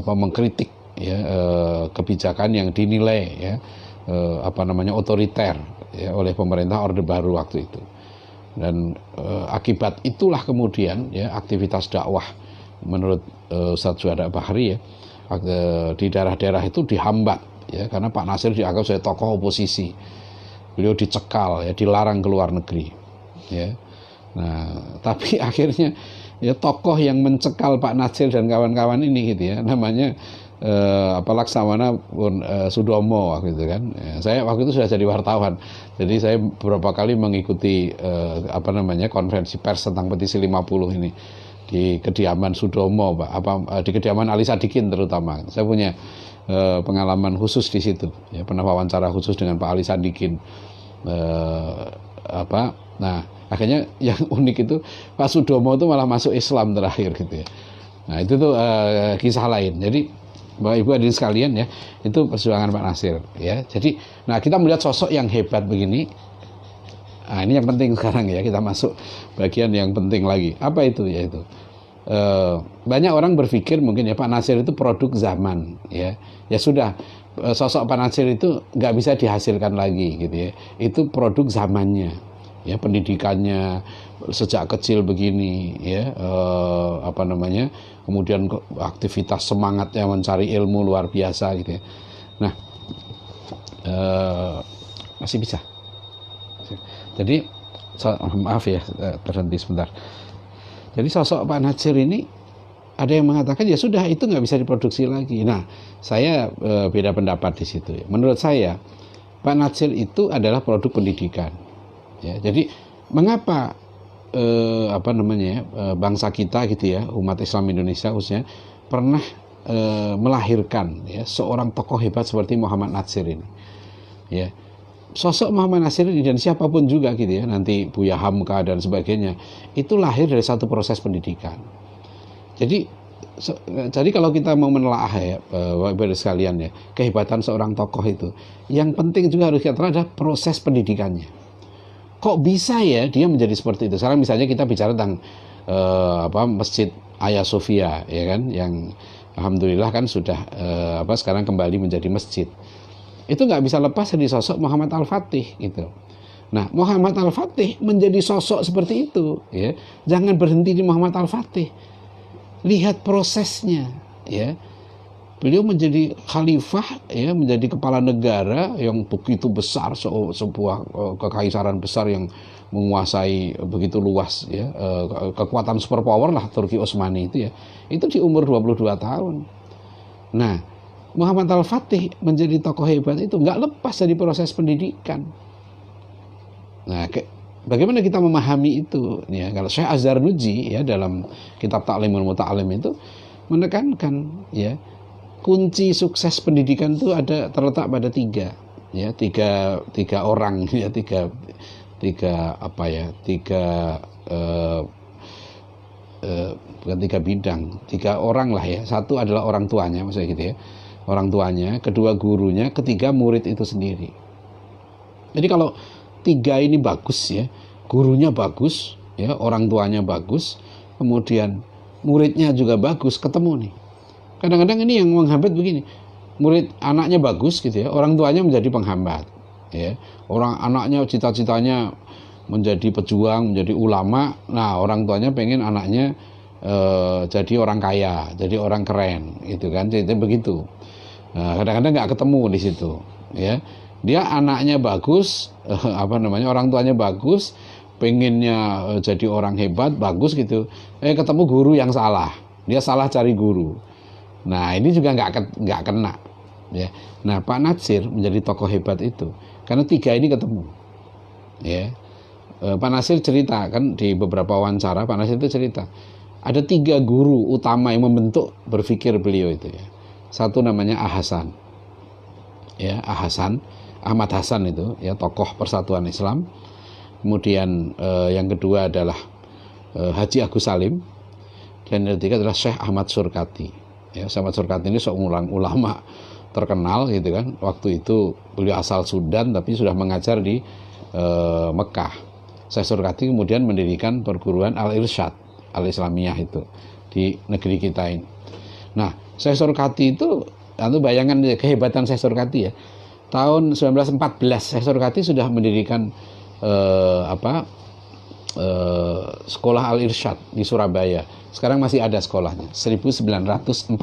mengkritik ya kebijakan yang dinilai ya otoriter ya, oleh pemerintah Orde Baru waktu itu. Dan akibat itulah kemudian ya aktivitas dakwah menurut Ustadz Juanda Bahri ya di daerah-daerah itu dihambat ya, karena Pak Natsir dianggap sebagai tokoh oposisi. Beliau dicekal ya, dilarang ke luar negeri ya. Nah tapi akhirnya ya tokoh yang mencekal Pak Natsir dan kawan-kawan ini gitu ya, namanya apa Laksamana pun Sudomo waktu itu kan. Saya waktu itu sudah jadi wartawan. Jadi saya beberapa kali mengikuti apa namanya konferensi pers tentang petisi 50 ini di kediaman Sudomo, Pak. Di kediaman Ali Sadikin terutama. Saya punya pengalaman khusus di situ. Ya, pernah wawancara khusus dengan Pak Ali Sadikin. Nah, akhirnya yang unik itu Pak Sudomo itu malah masuk Islam terakhir gitu ya. Nah, itu tuh kisah lain. Jadi Bapak Ibu hadirin sekalian ya, itu perjuangan Pak Natsir ya. Jadi, nah kita melihat sosok yang hebat begini. Nah, ini yang penting sekarang ya, kita masuk bagian yang penting lagi. Apa itu? Yaitu banyak orang berpikir mungkin ya Pak Natsir itu produk zaman ya. Ya sudah, sosok Pak Natsir itu nggak bisa dihasilkan lagi gitu ya. Itu produk zamannya. Ya, pendidikannya sejak kecil begini ya, apa namanya, kemudian aktivitas semangatnya mencari ilmu luar biasa gitu ya. Nah, masih bisa. Jadi maaf ya, terhenti sebentar. Jadi sosok Pak Natsir ini ada yang mengatakan ya sudah itu nggak bisa diproduksi lagi. Nah, saya beda pendapat di situ ya. Menurut saya Pak Natsir itu adalah produk pendidikan. Ya, jadi mengapa apa namanya bangsa kita gitu ya, umat Islam Indonesia khususnya pernah melahirkan ya seorang tokoh hebat seperti Muhammad Natsir ini. Ya, sosok Muhammad Natsir ini dan siapapun juga gitu ya, nanti Buya Hamka dan sebagainya, itu lahir dari satu proses pendidikan. Jadi kalau kita mau menelaah ya, Bapak Ibu sekalian ya, kehebatan seorang tokoh itu, yang penting juga harus kita adalah proses pendidikannya. Kok bisa ya dia menjadi seperti itu? Sekarang misalnya kita bicara tentang Masjid Hagia Sophia ya kan, yang alhamdulillah kan sudah sekarang kembali menjadi masjid. Itu nggak bisa lepas dari sosok Muhammad Al-Fatih gitu. Nah, Muhammad Al-Fatih menjadi sosok seperti itu ya. Jangan berhenti di Muhammad Al-Fatih. Lihat prosesnya ya. Beliau menjadi khalifah ya, menjadi kepala negara yang begitu besar, sebuah kekaisaran besar yang menguasai begitu luas ya, kekuatan superpower lah Turki Utsmani itu ya. Itu di umur 22 tahun. Nah, Muhammad Al-Fatih menjadi tokoh hebat itu nggak lepas dari proses pendidikan. Nah, bagaimana kita memahami itu ya? Kalau Syekh Az-Zarnuji ya dalam kitab Ta'limul Muta'allim itu menekankan ya, kunci sukses pendidikan itu terletak pada tiga orang ya, bukan tiga bidang, tiga orang lah ya. Satu adalah orang tuanya, maksudnya gitu ya, orang tuanya, kedua gurunya, ketiga murid itu sendiri. Jadi kalau tiga ini bagus ya, gurunya bagus ya, orang tuanya bagus, kemudian muridnya juga bagus, ketemu nih. Kadang-kadang ini yang menghambat begini, murid anaknya bagus gitu ya, orang tuanya menjadi penghambat ya. Orang anaknya cita-citanya menjadi pejuang, menjadi ulama, nah orang tuanya pengen anaknya jadi orang kaya, jadi orang keren gitu kan, jadi begitu. Nah, kadang-kadang nggak ketemu di situ ya. Dia anaknya bagus, orang tuanya bagus, pengennya jadi orang hebat, bagus gitu, ketemu guru yang salah, dia salah cari guru. Nah, ini juga nggak kena ya. Nah, Pak Natsir menjadi tokoh hebat itu karena tiga ini ketemu ya. Pak Natsir cerita kan di beberapa wawancara, Pak Natsir itu cerita ada tiga guru utama yang membentuk berpikir beliau itu ya. Satu namanya Ahsan ya, Ahmad Hasan itu ya, tokoh Persatuan Islam. Kemudian yang kedua adalah Haji Agus Salim, dan yang ketiga adalah Syekh Ahmad Surkati. Ya, Ahmad Surkati ini seorang ulama terkenal gitu kan. Waktu itu beliau asal Sudan tapi sudah mengajar di Mekah. Syekh Surkati kemudian mendirikan perguruan Al-Irsyad Al-Islamiyah itu di negeri kita ini. Nah, Syekh Surkati itu, bayangan kehebatan Syekh Surkati ya. Tahun 1914 Syekh Surkati sudah mendirikan sekolah Al-Irsyad di Surabaya. Sekarang masih ada sekolahnya, 1914.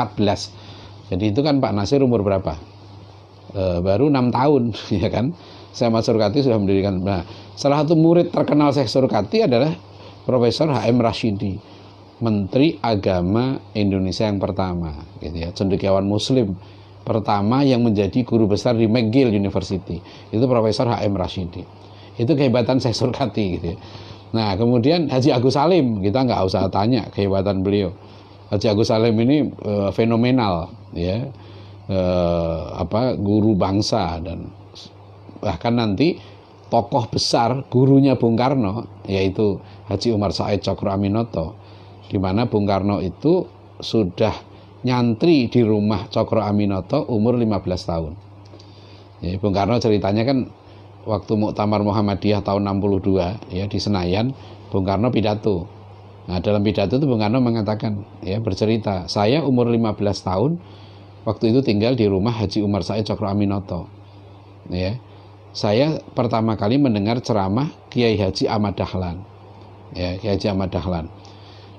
Jadi itu kan Pak Natsir umur berapa? Baru 6 tahun ya kan. Syekh Ahmad Surkati sudah mendirikan. Nah, salah satu murid terkenal Syekh Surkati adalah Profesor H.M. Rashidi. Menteri Agama Indonesia yang pertama, gitu ya, cendekiawan Muslim pertama yang menjadi guru besar di McGill University, itu Profesor H.M. Rashidi. Itu kehebatan saya surkati, gitu ya. Nah, kemudian Haji Agus Salim, kita nggak usah tanya kehebatan beliau. Haji Agus Salim ini fenomenal, ya, guru bangsa, dan bahkan nanti tokoh besar gurunya Bung Karno, yaitu Haji Umar Said Cokro Aminoto, di mana Bung Karno itu sudah nyantri di rumah Cokro Aminoto umur 15 tahun. Ya, Bung Karno ceritanya kan waktu Muktamar Muhammadiyah tahun 62 ya di Senayan, Bung Karno pidato. Nah, dalam pidato itu Bung Karno mengatakan, ya, bercerita, saya umur 15 tahun waktu itu tinggal di rumah Haji Umar Said Cokro Aminoto. Ya. Saya pertama kali mendengar ceramah Kiai Haji Ahmad Dahlan. Ya, Kiai Haji Ahmad Dahlan.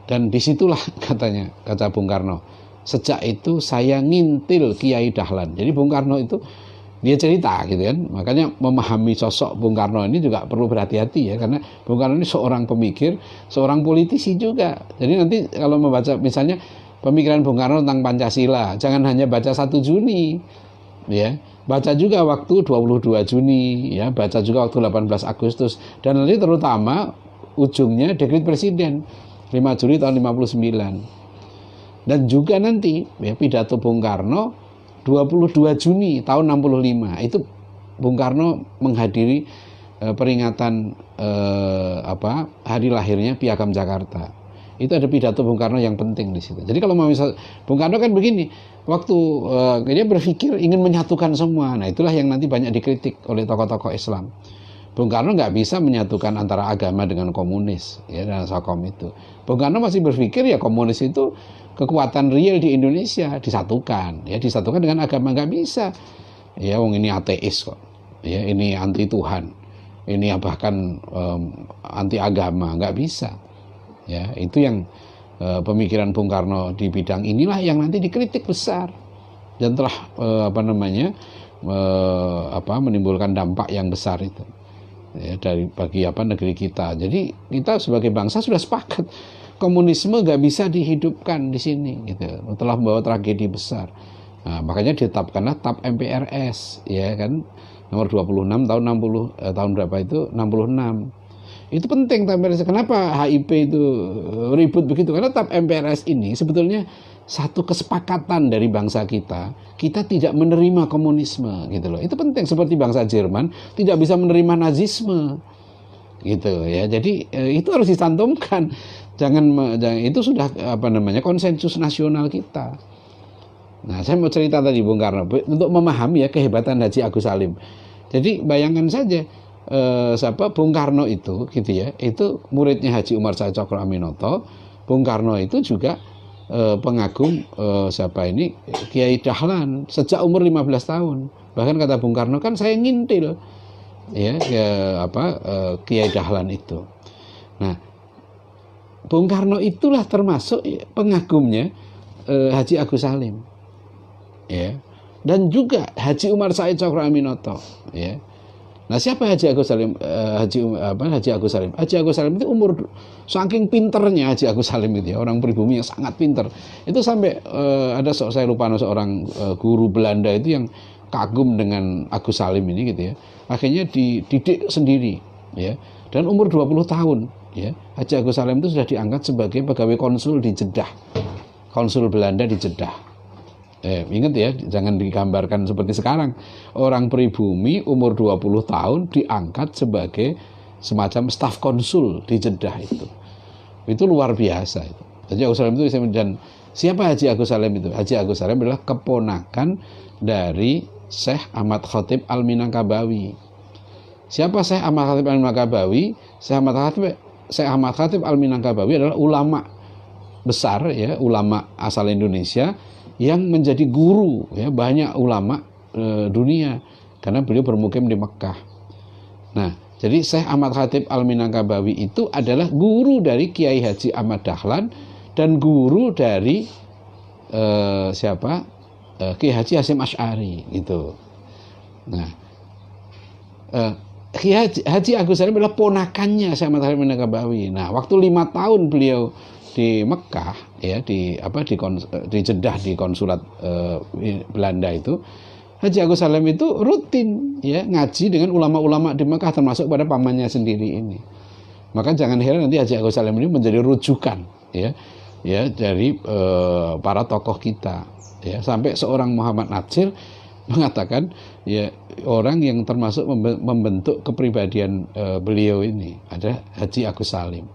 Dan disitulah katanya, kata Bung Karno, sejak itu saya ngintil Kiai Dahlan. Jadi Bung Karno itu dia cerita gitu kan, makanya memahami sosok Bung Karno ini juga perlu berhati-hati ya, karena Bung Karno ini seorang pemikir, seorang politisi juga. Jadi nanti kalau membaca misalnya pemikiran Bung Karno tentang Pancasila, jangan hanya baca 1 Juni, ya, baca juga waktu 22 Juni, ya, baca juga waktu 18 Agustus, dan nanti terutama ujungnya dekret presiden 5 Juli tahun 59. Dan juga nanti ya, pidato Bung Karno 22 Juni tahun 65. Itu Bung Karno menghadiri peringatan hari lahirnya Piagam Jakarta. Itu ada pidato Bung Karno yang penting di situ. Jadi kalau mau misal Bung Karno kan begini, waktu dia berpikir ingin menyatukan semua. Nah, itulah yang nanti banyak dikritik oleh tokoh-tokoh Islam. Bung Karno nggak bisa menyatukan antara agama dengan komunis, ya, dan Sakom itu. Bung Karno masih berpikir ya komunis itu kekuatan real di Indonesia, disatukan, ya, disatukan dengan agama, nggak bisa. Ya, wong ini ateis kok, ya, ini anti Tuhan, ini bahkan anti agama, nggak bisa. Ya, itu yang pemikiran Bung Karno di bidang inilah yang nanti dikritik besar dan telah menimbulkan dampak yang besar itu. Ya, bagi negeri kita. Jadi kita sebagai bangsa sudah sepakat komunisme nggak bisa dihidupkan di sini, gitu. Telah membawa tragedi besar. Nah, makanya ditetapkanlah TAP MPRS, ya kan, nomor 26 tahun 60 tahun berapa itu 66. Itu penting TAP MPRS. Kenapa HIP itu ribut begitu? Karena TAP MPRS ini sebetulnya satu kesepakatan dari bangsa kita tidak menerima komunisme, gitu loh. Itu penting, seperti bangsa Jerman tidak bisa menerima nazisme, gitu ya. Jadi itu harus dicantumkan. Jangan itu sudah konsensus nasional kita. Nah, saya mau cerita tadi Bung Karno untuk memahami ya kehebatan Haji Agus Salim. Jadi bayangkan saja Bung Karno itu, gitu ya, itu muridnya Haji Umar Said Cokro Aminoto. Bung Karno itu juga pengagum Kiai Dahlan sejak umur 15 tahun. Bahkan kata Bung Karno, kan saya ngintil ya Kiai Dahlan itu. Nah, Bung Karno itulah termasuk pengagumnya Haji Agus Salim. Ya. Dan juga Haji Umar Said Cokro Aminoto, ya. Nah, siapa Haji Agus Salim? Haji Agus Salim. Haji Agus Salim itu saking pinternya Haji Agus Salim itu ya, orang pribumi yang sangat pinter. Itu sampai saya lupa seorang guru Belanda itu yang kagum dengan Agus Salim ini, gitu ya. Akhirnya dididik sendiri, ya. Dan umur 20 tahun, ya, Haji Agus Salim itu sudah diangkat sebagai pegawai konsul di Jeddah. Konsul Belanda di Jeddah. Ingat ya, jangan digambarkan seperti sekarang. Orang pribumi umur 20 tahun diangkat sebagai semacam staf konsul di Jeddah itu. Itu luar biasa itu. Haji Agus Salim itu, dan siapa Haji Agus Salim itu? Haji Agus Salim adalah keponakan dari Syekh Ahmad Khatib Al-Minangkabawi. Siapa Syekh Ahmad Khatib Al-Minangkabawi? Syekh Ahmad Khatib Al-Minangkabawi adalah ulama besar, ya, ulama asal Indonesia yang menjadi guru, ya, banyak ulama dunia karena beliau bermukim di Mekah. Nah, jadi Syekh Ahmad Khatib Al-Minangkabawi itu adalah guru dari Kiai Haji Ahmad Dahlan dan guru dari Kiai Haji Hasyim Asy'ari, gitu. Nah, Haji Agus Salim adalah ponakannya Syekh Ahmad Khatib Al-Minangkabawi. Nah, waktu 5 tahun beliau di Mekah ya, di Jeddah di konsulat Belanda itu, Haji Agus Salim itu rutin ya ngaji dengan ulama-ulama di Mekah, termasuk pada pamannya sendiri ini. Maka jangan heran nanti Haji Agus Salim ini menjadi rujukan ya dari para tokoh kita ya, sampai seorang Muhammad Natsir mengatakan ya, orang yang termasuk membentuk kepribadian beliau ini ada Haji Agus Salim.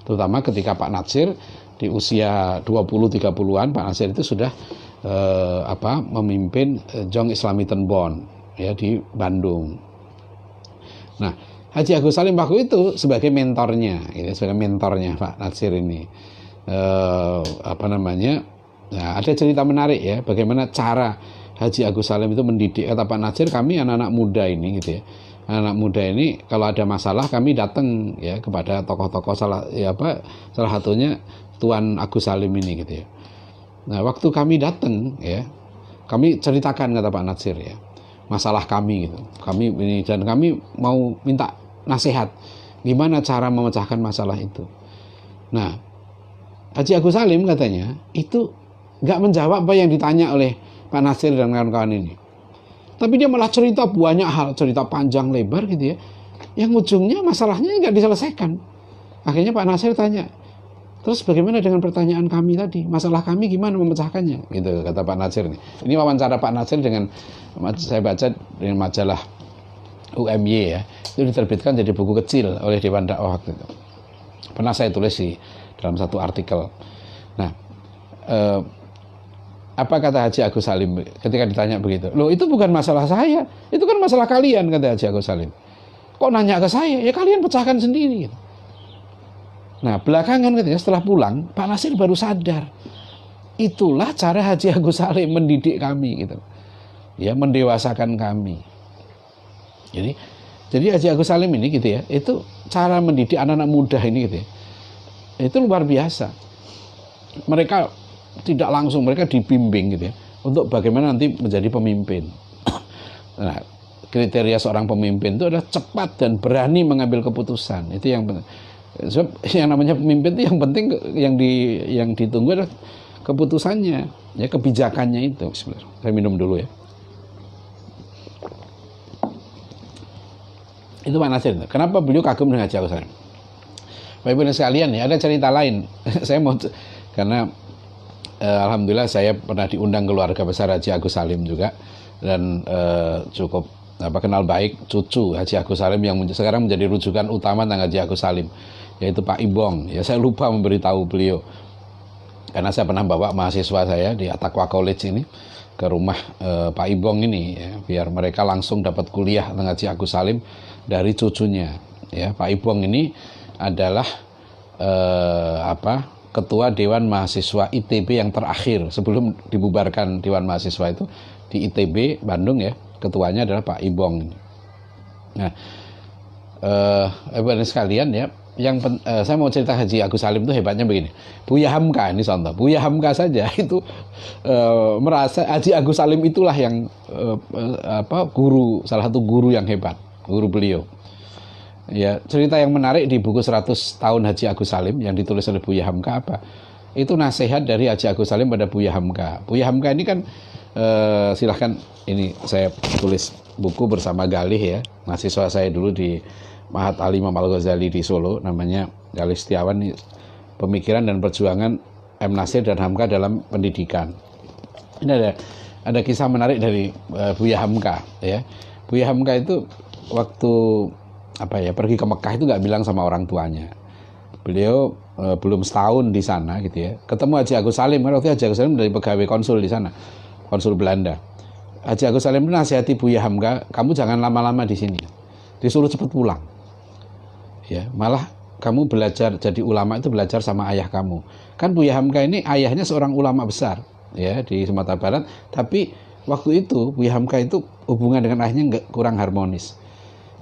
Terutama ketika Pak Natsir di usia 20-30-an, Pak Natsir itu sudah memimpin Jong Islami Tenbon ya di Bandung. Nah, Haji Agus Salim waktu itu sebagai mentornya, sebagai mentornya Pak Natsir ini. Nah, ada cerita menarik ya, bagaimana cara Haji Agus Salim itu mendidik. Kata Pak Natsir, kami anak-anak muda ini gitu ya. Anak muda ini kalau ada masalah kami datang ya kepada tokoh-tokoh salah satunya Tuan Agus Salim ini gitu ya. Nah, waktu kami datang ya, kami ceritakan, kata Pak Natsir ya, masalah kami gitu. Kami ini, dan kami mau minta nasihat gimana cara memecahkan masalah itu. Nah, Haji Agus Salim katanya itu nggak menjawab apa yang ditanya oleh Pak Natsir dan kawan-kawan ini. Tapi dia malah cerita banyak hal, cerita panjang lebar gitu ya, yang ujungnya masalahnya nggak diselesaikan. Akhirnya Pak Natsir tanya, terus bagaimana dengan pertanyaan kami tadi? Masalah kami gimana memecahkannya? Gitu kata Pak Natsir nih. Ini wawancara Pak Natsir dengan, saya baca dengan majalah UMY ya. Itu diterbitkan jadi buku kecil oleh Dewan Dakwah waktu itu. Pernah saya tulis dalam satu artikel. Nah, apa kata Haji Agus Salim ketika ditanya begitu? Loh, itu bukan masalah saya, itu kan masalah kalian, kata Haji Agus Salim. Kok nanya ke saya? Ya kalian pecahkan sendiri. Gitu. Nah, belakangan katanya setelah pulang, Pak Natsir baru sadar. Itulah cara Haji Agus Salim mendidik kami gitu. Ya, mendewasakan kami. Jadi Haji Agus Salim ini gitu ya, itu cara mendidik anak-anak muda ini gitu ya. Itu luar biasa. Mereka tidak langsung, mereka dibimbing gitu ya, untuk bagaimana nanti menjadi pemimpin. Nah, kriteria seorang pemimpin itu adalah cepat dan berani mengambil keputusan. Itu yang penting. Sebab yang namanya pemimpin itu yang penting, yang ditunggu adalah keputusannya, ya, kebijakannya itu. Bismillah. Saya minum dulu ya. Itu Pak Natsir. Kenapa beliau kagum dengan Haji Agus Salim? Bapak Ibu sekalian ya, ada cerita lain. Saya mau, karena alhamdulillah saya pernah diundang keluarga besar Haji Agus Salim juga, dan cukup kenal baik cucu Haji Agus Salim yang sekarang menjadi rujukan utama tentang Haji Agus Salim, yaitu Pak Ibong. Ya, saya lupa memberitahu beliau karena saya pernah bawa mahasiswa saya di At-Taqwa College ini ke rumah Pak Ibong ini ya, biar mereka langsung dapat kuliah tentang Haji Agus Salim dari cucunya. Ya, Pak Ibong ini adalah ketua Dewan Mahasiswa ITB yang terakhir sebelum dibubarkan Dewan Mahasiswa itu di ITB Bandung ya. Ketuanya adalah Pak Ibong. Nah, Ibu sekalian ya, saya mau cerita Haji Agus Salim itu hebatnya begini. Buya Hamka ini contoh. Buya Hamka saja itu merasa Haji Agus Salim itulah yang salah satu guru yang hebat, guru beliau. Ya, cerita yang menarik di buku 100 tahun Haji Agus Salim yang ditulis oleh Buya Hamka apa? Itu nasihat dari Haji Agus Salim pada Buya Hamka. Buya Hamka ini kan silahkan, ini saya tulis buku bersama Galih ya, mahasiswa saya dulu di Mahat Ali Imam Al-Ghazali di Solo, namanya Galih Setiawan, Pemikiran dan Perjuangan M. Natsir dan Hamka dalam Pendidikan. Ini ada kisah menarik dari Buya Hamka ya. Buya Hamka itu waktu pergi ke Mekah itu nggak bilang sama orang tuanya. Beliau belum setahun di sana gitu ya, ketemu Haji Agus Salim. Waktu Haji Agus Salim dari pegawai konsul di sana, konsul Belanda. Haji Agus Salim nasihati Buya Hamka, kamu jangan lama-lama di sini, disuruh cepat pulang. Ya, malah kamu belajar jadi ulama itu belajar sama ayah kamu. Kan Buya Hamka ini ayahnya seorang ulama besar ya di Sumatera Barat, tapi waktu itu Buya Hamka itu hubungan dengan ayahnya kurang harmonis.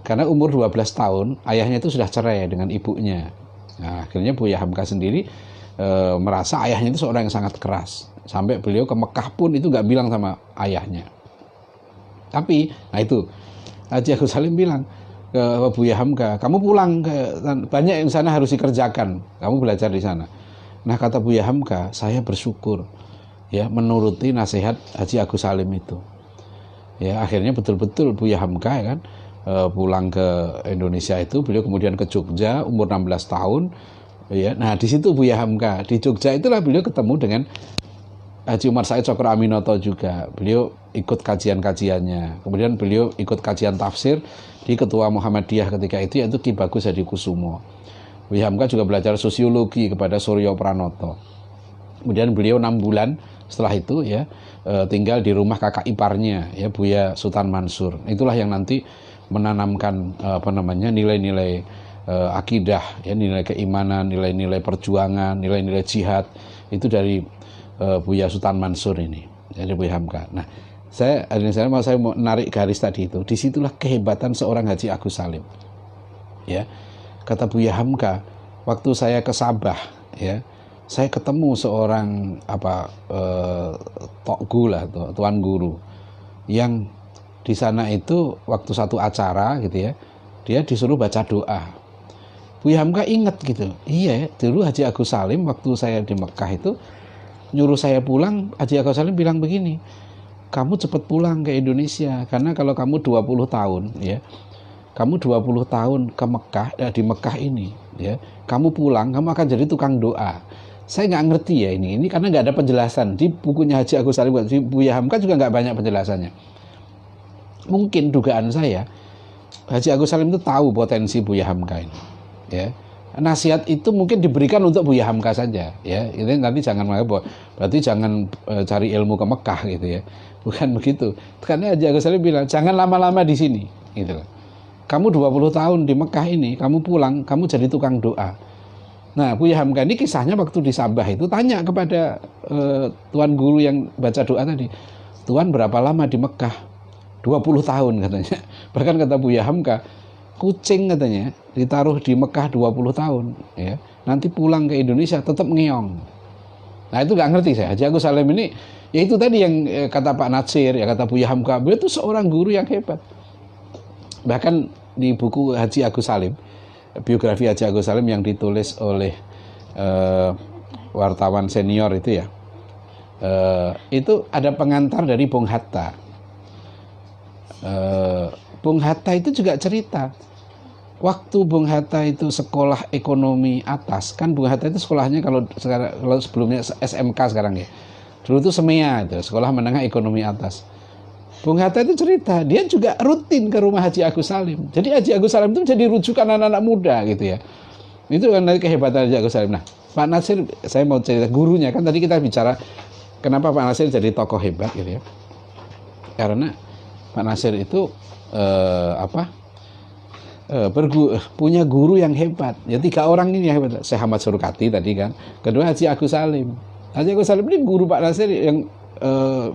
Karena umur 12 tahun, ayahnya itu sudah cerai dengan ibunya. Nah, akhirnya Buya Hamka sendiri merasa ayahnya itu seorang yang sangat keras. Sampai beliau ke Mekah pun itu nggak bilang sama ayahnya. Tapi, nah itu, Haji Agus Salim bilang ke Buya Hamka, kamu pulang, banyak yang sana harus dikerjakan, kamu belajar di sana. Nah kata Buya Hamka, saya bersyukur ya menuruti nasihat Haji Agus Salim itu. Ya akhirnya betul-betul Buya Hamka ya kan pulang ke Indonesia itu, beliau kemudian ke Jogja umur 16 tahun. Ya, nah di situ Buya Hamka di Jogja itulah beliau ketemu dengan Haji Umar Said Sokro Aminoto juga. Beliau ikut kajian-kajiannya. Kemudian beliau ikut kajian tafsir di Ketua Muhammadiyah ketika itu, yaitu Ki Bagus Hadi Kusumo. Buya Hamka juga belajar sosiologi kepada Suryo Pranoto. Kemudian beliau 6 bulan setelah itu ya tinggal di rumah kakak iparnya ya Buya Sultan Mansur. Itulah yang nanti menanamkan nilai-nilai akidah ya, nilai keimanan, nilai-nilai perjuangan, nilai-nilai jihad itu dari Buya Sultan Mansur ini, jadi Buya Hamka. Nah, saya mau narik garis tadi itu. Disitulah kehebatan seorang Haji Agus Salim. Ya, kata Buya Hamka, waktu saya ke Sabah, ya, saya ketemu seorang tokgu lah, tuan guru, yang di sana itu waktu satu acara gitu ya, dia disuruh baca doa. Buya Hamka ingat gitu, iya, dulu Haji Agus Salim waktu saya di Mekah itu nyuruh saya pulang, Haji Agus Salim bilang begini, kamu cepat pulang ke Indonesia, karena kalau kamu 20 tahun ya, kamu 20 tahun ke Mekah, di Mekah ini ya, kamu pulang, kamu akan jadi tukang doa. Saya nggak ngerti ya ini karena nggak ada penjelasan di bukunya Haji Agus Salim. Di Buya Hamka juga nggak banyak penjelasannya. Mungkin dugaan saya, Haji Agus Salim itu tahu potensi Buya Hamka ini ya. Nasihat itu mungkin diberikan untuk Buya Hamka saja ya. Ini nanti jangan berarti jangan cari ilmu ke Mekah gitu ya. Bukan begitu. Karena Haji Agus Salim bilang jangan lama-lama di sini gitu loh. Kamu 20 tahun di Mekah ini, kamu pulang, kamu jadi tukang doa. Nah, Buya Hamka ini kisahnya waktu di Sabah itu tanya kepada tuan guru yang baca doa tadi. Tuan berapa lama di Mekah? 20 tahun katanya. Bahkan kata Buya Hamka, kucing katanya ditaruh di Mekah 20 tahun ya, nanti pulang ke Indonesia tetap ngeong. Nah itu nggak ngerti saya. Haji Agus Salim ini ya itu tadi yang kata Pak Natsir ya, kata Buya Hamka, beliau itu seorang guru yang hebat. Bahkan di buku Haji Agus Salim, biografi Haji Agus Salim yang ditulis oleh wartawan senior itu ya, itu ada pengantar dari Bung Hatta. Bung Hatta itu juga cerita waktu Bung Hatta itu sekolah ekonomi atas, kan Bung Hatta itu sekolahnya kalau sebelumnya SMK sekarang ya, dulu itu SEMEA itu sekolah menengah ekonomi atas. Bung Hatta itu cerita dia juga rutin ke rumah Haji Agus Salim. Jadi Haji Agus Salim itu jadi rujukan anak-anak muda gitu ya. Itu kan dari kehebatan Haji Agus Salim. Nah Pak Natsir, saya mau cerita gurunya, kan tadi kita bicara kenapa Pak Natsir jadi tokoh hebat gitu ya, karena Pak Natsir itu punya guru yang hebat. Ya 3 orang ini yang hebat. Syekh Ahmad Surkati tadi kan. Kedua Haji Agus Salim. Haji Agus Salim ini guru Pak Natsir yang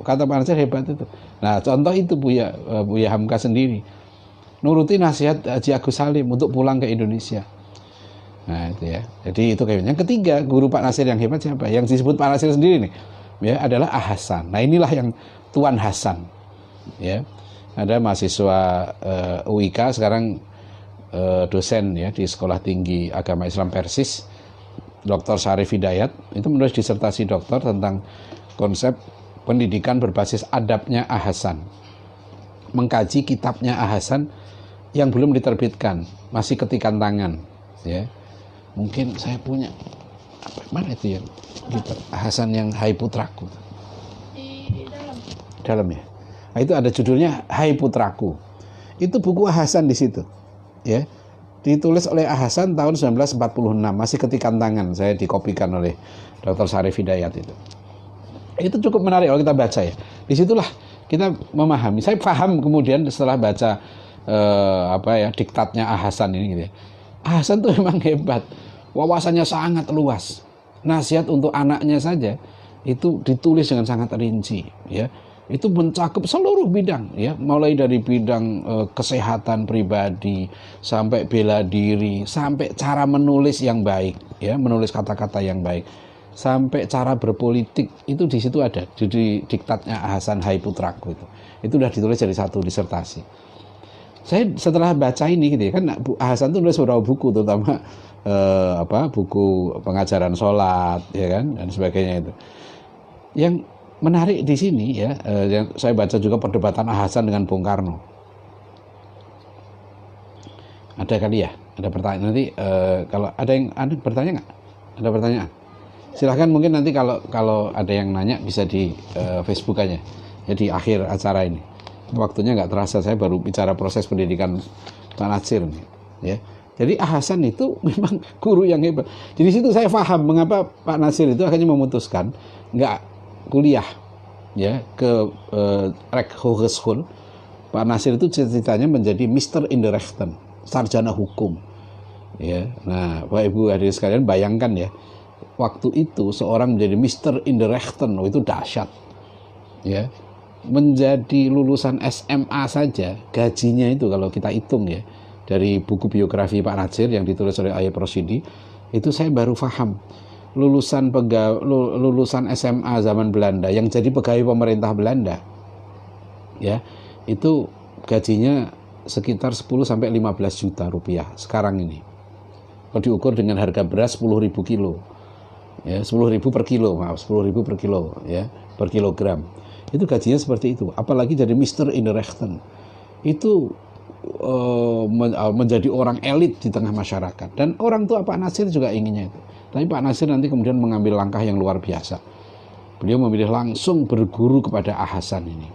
kata Pak Natsir hebat itu. Nah contoh itu Buya Hamka sendiri. Nuruti nasihat Haji Agus Salim untuk pulang ke Indonesia. Nah itu ya. Jadi itu kayaknya. Yang ketiga guru Pak Natsir yang hebat siapa? Yang disebut Pak Natsir sendiri nih ya adalah Hasan. Nah inilah yang Tuan Hasan. Ya. Ada mahasiswa UIK sekarang dosen ya di Sekolah Tinggi Agama Islam Persis, Dr. Syarif Hidayat, itu menulis disertasi doktor tentang konsep pendidikan berbasis adabnya Hasan, mengkaji kitabnya Hasan yang belum diterbitkan, masih ketikan tangan ya. Mungkin saya punya mana itu yang kitab Hasan yang Hai Putraku di dalam ya. Nah, itu ada judulnya Hai Putraku. Itu buku Hasan di situ. Ya, ditulis oleh Hasan tahun 1946, masih ketikan tangan, saya dikopikan oleh Dr. Syarif Hidayat itu. Itu cukup menarik kalau kita baca ya. Disitulah kita memahami. Saya paham kemudian setelah baca diktatnya Hasan ini gitu ya. Hasan tuh memang hebat. Wawasannya sangat luas. Nasihat untuk anaknya saja itu ditulis dengan sangat rinci ya. Itu mencakup seluruh bidang ya, mulai dari bidang kesehatan pribadi sampai bela diri, sampai cara menulis yang baik ya, menulis kata-kata yang baik, sampai cara berpolitik itu di situ ada di diktatnya Hasan Hai Putraku itu udah ditulis jadi satu disertasi. Saya setelah baca ini gitu ya, kan Hasan tuh nulis beberapa buku terutama buku pengajaran sholat, ya kan, dan sebagainya itu. Yang menarik di sini ya, yang saya baca juga perdebatan Hasan dengan Bung Karno. Ada kali ya, ada pertanyaan nanti, kalau ada yang bertanya nggak? Ada pertanyaan? Silahkan, mungkin nanti kalau ada yang nanya bisa di Facebook aja, ya di akhir acara ini. Waktunya nggak terasa, saya baru bicara proses pendidikan Pak Natsir nih, ya. Jadi Hasan itu memang guru yang hebat. Jadi situ saya paham mengapa Pak Natsir itu akhirnya memutuskan nggak kuliah ya ke Rijkshogeschool. Pak Natsir itu cita-citanya menjadi Mr. in the Rechten, sarjana hukum. Ya, nah Bapak Ibu hadirin sekalian, bayangkan ya, waktu itu seorang menjadi Mr. in the Rechten, itu dahsyat. Ya, menjadi lulusan SMA saja gajinya itu kalau kita hitung ya, dari buku biografi Pak Natsir yang ditulis oleh Ayub Rashidi, itu saya baru paham lulusan SMA zaman Belanda yang jadi pegawai pemerintah Belanda ya, itu gajinya sekitar 10 sampai 15 juta rupiah sekarang ini. Kalau diukur dengan harga beras 10.000 kilo. Ya, 10.000 per kilo, maaf, 10.000 per kilo ya, per kilogram. Itu gajinya seperti itu. Apalagi jadi Mr. in the Rechten. Itu menjadi orang elit di tengah masyarakat, dan orang tua Pak Natsir juga inginnya itu. Tapi Pak Natsir nanti kemudian mengambil langkah yang luar biasa. Beliau memilih langsung berguru kepada Hasan ini,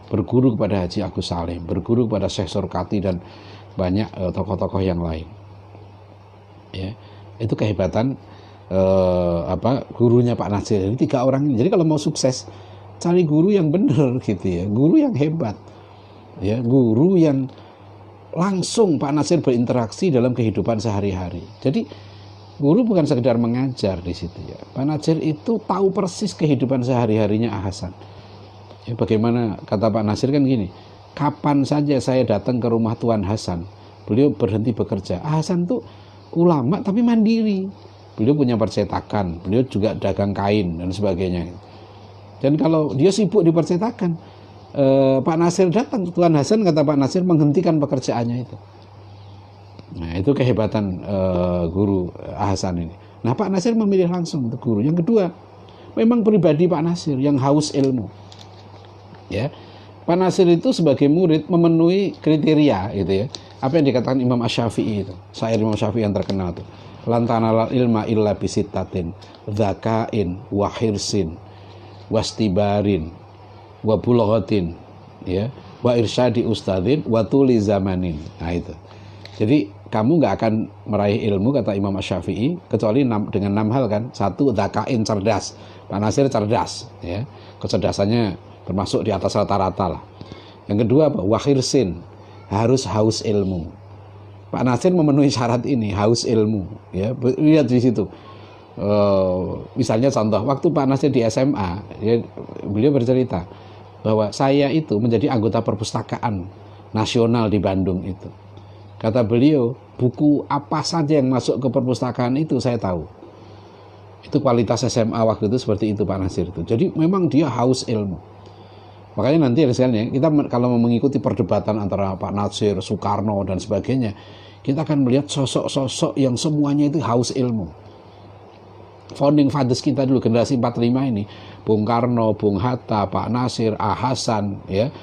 berguru kepada Haji Agus Salim, berguru kepada Syekh Surkati dan banyak tokoh-tokoh yang lain. Ya, itu kehebatan gurunya Pak Natsir. Ini 3 orang ini. Jadi kalau mau sukses, cari guru yang benar gitu ya, guru yang hebat. Ya, guru yang langsung Pak Natsir berinteraksi dalam kehidupan sehari-hari. Jadi guru bukan sekedar mengajar di situ ya. Pak Natsir itu tahu persis kehidupan sehari-harinya Hasan. Ya, bagaimana kata Pak Natsir kan gini, kapan saja saya datang ke rumah Tuan Hasan, beliau berhenti bekerja. Hasan tuh ulama tapi mandiri. Beliau punya percetakan, beliau juga dagang kain dan sebagainya. Dan kalau dia sibuk di percetakan, Pak Natsir datang, Tuan Hasan kata Pak Natsir menghentikan pekerjaannya itu. Nah, itu kehebatan guru Hasan ini. Nah, Pak Natsir memilih langsung untuk guru. Yang kedua, memang pribadi Pak Natsir yang haus ilmu. Ya, Pak Natsir itu sebagai murid memenuhi kriteria gitu ya. Apa yang dikatakan Imam Asy-Syafi'i itu, syair Imam Syafi'i yang terkenal itu. Lantanal ilma illa bisittatin, dzakain wa hirsin wastibarin wa bulghatin ya, wa irsyadi ustadzin wa tuli zamanin. Nah itu. Jadi kamu nggak akan meraih ilmu kata Imam Asy-Syafi'i kecuali dengan 6 hal kan. 1, dzakain, cerdas. Pak Natsir cerdas ya. Kecerdasannya termasuk di atas rata-rata lah. Yang kedua apa? Wa hirsin, harus haus ilmu. Pak Natsir memenuhi syarat ini, haus ilmu ya. Lihat di situ. Misalnya contoh, waktu Pak Natsir di SMA ya, beliau bercerita bahwa saya itu menjadi anggota perpustakaan nasional di Bandung itu. Kata beliau, buku apa saja yang masuk ke perpustakaan itu saya tahu. Itu kualitas SMA waktu itu seperti itu Pak Natsir itu. Jadi memang dia haus ilmu. Makanya nanti misalnya kita kalau mau mengikuti perdebatan antara Pak Natsir, Soekarno dan sebagainya, kita akan melihat sosok-sosok yang semuanya itu haus ilmu. Founding fathers kita dulu, generasi 45 ini, Bung Karno, Bung Hatta, Pak Natsir, Hasan ya,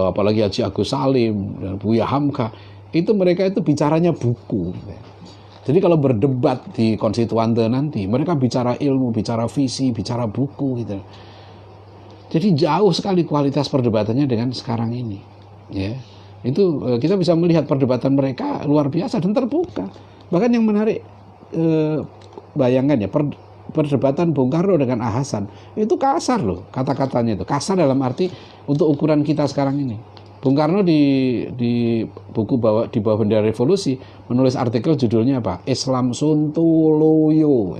apalagi Haji Agus Salim dan Buya Hamka, itu mereka itu bicaranya buku. Jadi kalau berdebat di konstituante nanti, mereka bicara ilmu, bicara visi, bicara buku gitu. Jadi jauh sekali kualitas perdebatannya dengan sekarang ini. Ya, itu kita bisa melihat perdebatan mereka luar biasa dan terbuka. Bahkan yang menarik, bayangkan ya, perdebatan Bung Karno dengan Hasan itu kasar loh, kata-katanya itu kasar dalam arti untuk ukuran kita sekarang ini. Bung Karno di buku di bawah bendera revolusi menulis artikel judulnya apa? Islam Sontoloyo.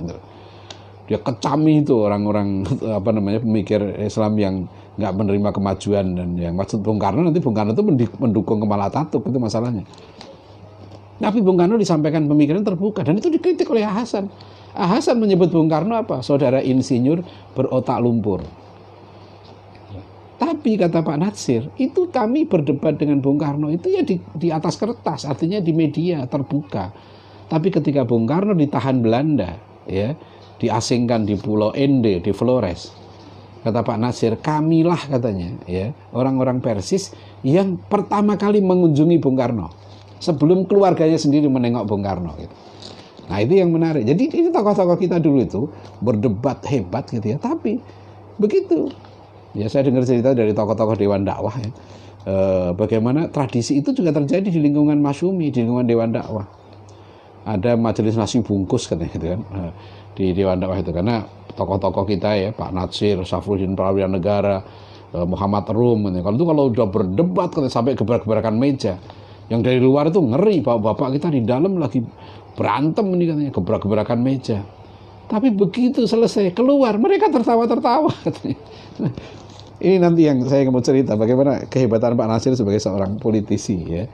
Dia kecami itu orang-orang pemikir Islam yang nggak menerima kemajuan, dan yang maksud Bung Karno nanti Bung Karno itu mendukung Kemal Atatürk, itu masalahnya. Tapi Bung Karno disampaikan pemikiran terbuka dan itu dikritik oleh Hasan. Hasan menyebut Bung Karno apa? Saudara insinyur berotak lumpur. Tapi kata Pak Natsir, itu kami berdebat dengan Bung Karno itu ya di atas kertas, artinya di media terbuka. Tapi ketika Bung Karno ditahan Belanda, ya, diasingkan di Pulau Ende, di Flores, kata Pak Nasir, kamilah katanya, ya, orang-orang Persis yang pertama kali mengunjungi Bung Karno sebelum keluarganya sendiri menengok Bung Karno. Gitu. Nah itu yang menarik. Jadi ini tokoh-tokoh kita dulu itu berdebat hebat gitu ya, tapi begitu. Ya saya dengar cerita dari tokoh-tokoh Dewan Dakwah ya, bagaimana tradisi itu juga terjadi di lingkungan Masyumi, di lingkungan Dewan Dakwah. Ada majelis nasi bungkus katanya gitu kan, di Dewan Dakwah itu, karena tokoh-tokoh kita ya, Pak Natsir, Safruddin Prawiran Negara, Muhammad Rum, kalau udah berdebat katanya, sampai gebrak-gebrakan meja, yang dari luar itu ngeri, bapak-bapak kita di dalam lagi berantem ini katanya, gebrak-gebrakan meja. Tapi begitu selesai keluar, mereka tertawa-tertawa katanya. Ini nanti yang saya mau cerita bagaimana kehebatan Pak Nasir sebagai seorang politisi ya,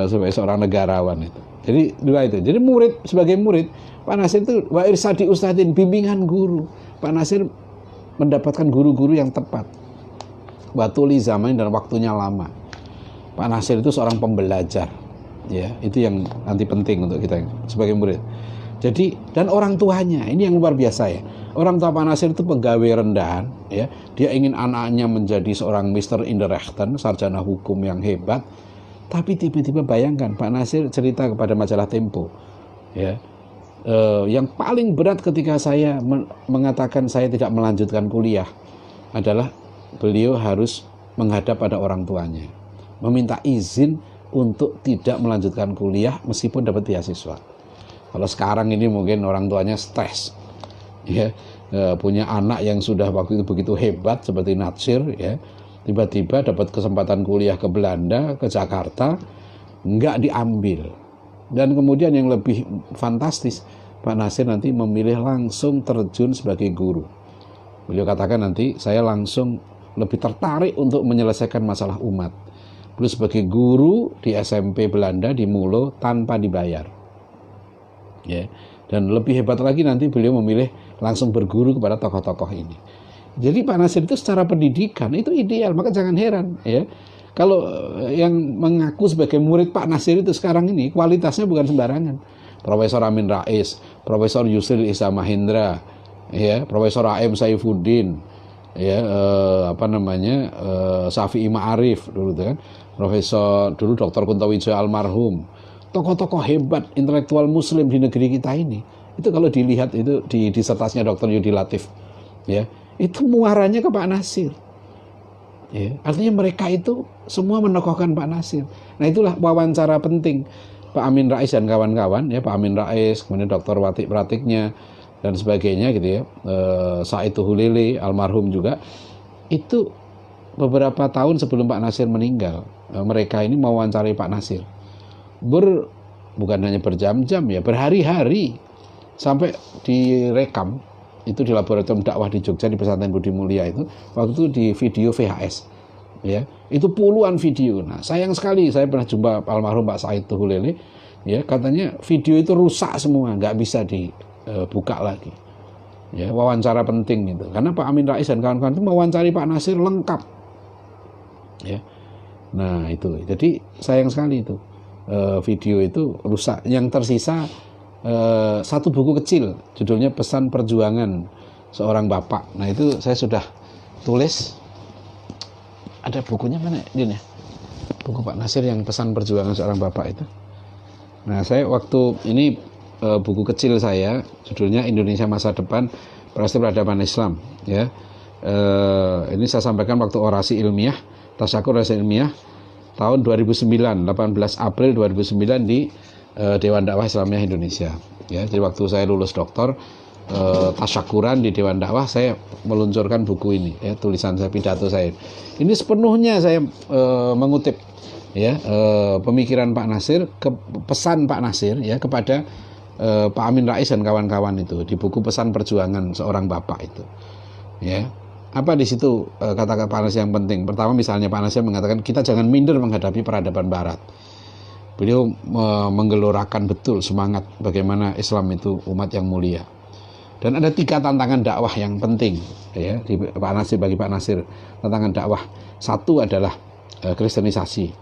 sebagai seorang negarawan itu. Jadi dua itu. Jadi murid, sebagai murid Pak Nasir itu wa irsadi ustadin, bimbingan guru. Pak Nasir mendapatkan guru-guru yang tepat. Watuli zaman dan waktunya lama. Pak Nasir itu seorang pembelajar. Ya, itu yang nanti penting untuk kita sebagai murid. Jadi dan orang tuanya ini yang luar biasa ya. Orang tua Pak Nasir itu pegawai rendahan, ya. Dia ingin anaknya menjadi seorang Mr. in the Rechten, sarjana hukum yang hebat. Tapi tiba-tiba bayangkan Pak Nasir cerita kepada majalah Tempo, ya. Yang paling berat ketika saya mengatakan saya tidak melanjutkan kuliah adalah beliau harus menghadap pada orang tuanya, meminta izin untuk tidak melanjutkan kuliah meskipun dapat beasiswa. Kalau sekarang ini mungkin orang tuanya stres, ya, punya anak yang sudah waktu itu begitu hebat seperti Natsir, ya, tiba-tiba dapat kesempatan kuliah ke Belanda, ke Jakarta, nggak diambil. Dan kemudian yang lebih fantastis, Pak Nasir nanti memilih langsung terjun sebagai guru. Beliau katakan nanti saya langsung lebih tertarik untuk menyelesaikan masalah umat. Beliau sebagai guru di SMP Belanda di Mulo tanpa dibayar. Ya, dan lebih hebat lagi nanti beliau memilih langsung berguru kepada tokoh-tokoh ini. Jadi Pak Nasir itu secara pendidikan itu ideal, maka jangan heran ya kalau yang mengaku sebagai murid Pak Nasir itu sekarang ini kualitasnya bukan sembarangan. Profesor Amin Rais, Profesor Yusril Iza Mahendra, ya, Profesor A.M. Saifuddin, ya, Syafi'i Ma'arif dulu kan, Profesor dulu Dr. Kuntowijoyo almarhum. Tokoh-tokoh hebat intelektual muslim di negeri kita ini, itu kalau dilihat itu di disertasinya Dr. Yudi Latif, ya, itu muaranya ke Pak Nasir, ya, artinya mereka itu semua menokohkan Pak Nasir. Nah itulah wawancara penting Pak Amin Rais dan kawan-kawan, ya, Pak Amin Rais, kemudian Dr. Watik Pratiknya dan sebagainya gitu ya, Said Tuhulili almarhum juga, itu beberapa tahun sebelum Pak Nasir meninggal, mereka ini mau wawancarai Pak Nasir. Bukan hanya berjam-jam ya, berhari-hari, sampai direkam itu di laboratorium dakwah di Jogja di Pesantren Budi Mulia itu, waktu itu di video VHS, ya, itu puluhan video. Nah sayang sekali saya pernah jumpa almarhum Pak Said Tuhulili, ya, katanya video itu rusak semua, nggak bisa dibuka lagi, ya, wawancara penting itu, karena Pak Amin Rais dan kawan-kawan itu mewawancari Pak Nasir lengkap, ya. Nah itu, jadi sayang sekali itu. Video itu rusak. Yang tersisa satu buku kecil judulnya Pesan Perjuangan Seorang Bapak. Nah itu saya sudah tulis, ada bukunya mana ini ya, buku Pak Nasir yang Pesan Perjuangan Seorang Bapak itu. Nah saya waktu ini buku kecil saya judulnya Indonesia Masa Depan Prestasi Peradaban Islam, ya. Ini saya sampaikan waktu orasi ilmiah, tasyakur orasi ilmiah tahun 2009, 18 April 2009 di Dewan Dakwah Islamiyah Indonesia. Ya, jadi waktu saya lulus doktor, tasyakuran di Dewan Dakwah, saya meluncurkan buku ini, ya, tulisan saya, pidato saya. Ini sepenuhnya saya mengutip, ya, pemikiran Pak Nasir, pesan Pak Nasir, ya, kepada Pak Amin Rais dan kawan-kawan itu di buku Pesan Perjuangan Seorang Bapak itu. Ya. Apa di situ kata-kata Pak Nasir yang penting? Pertama misalnya Pak Nasir mengatakan kita jangan minder menghadapi peradaban Barat. Beliau menggelorakan betul semangat bagaimana Islam itu umat yang mulia. Dan ada 3 tantangan dakwah yang penting, ya, di Pak Nasir, bagi Pak Nasir tantangan dakwah. 1 adalah kristenisasi,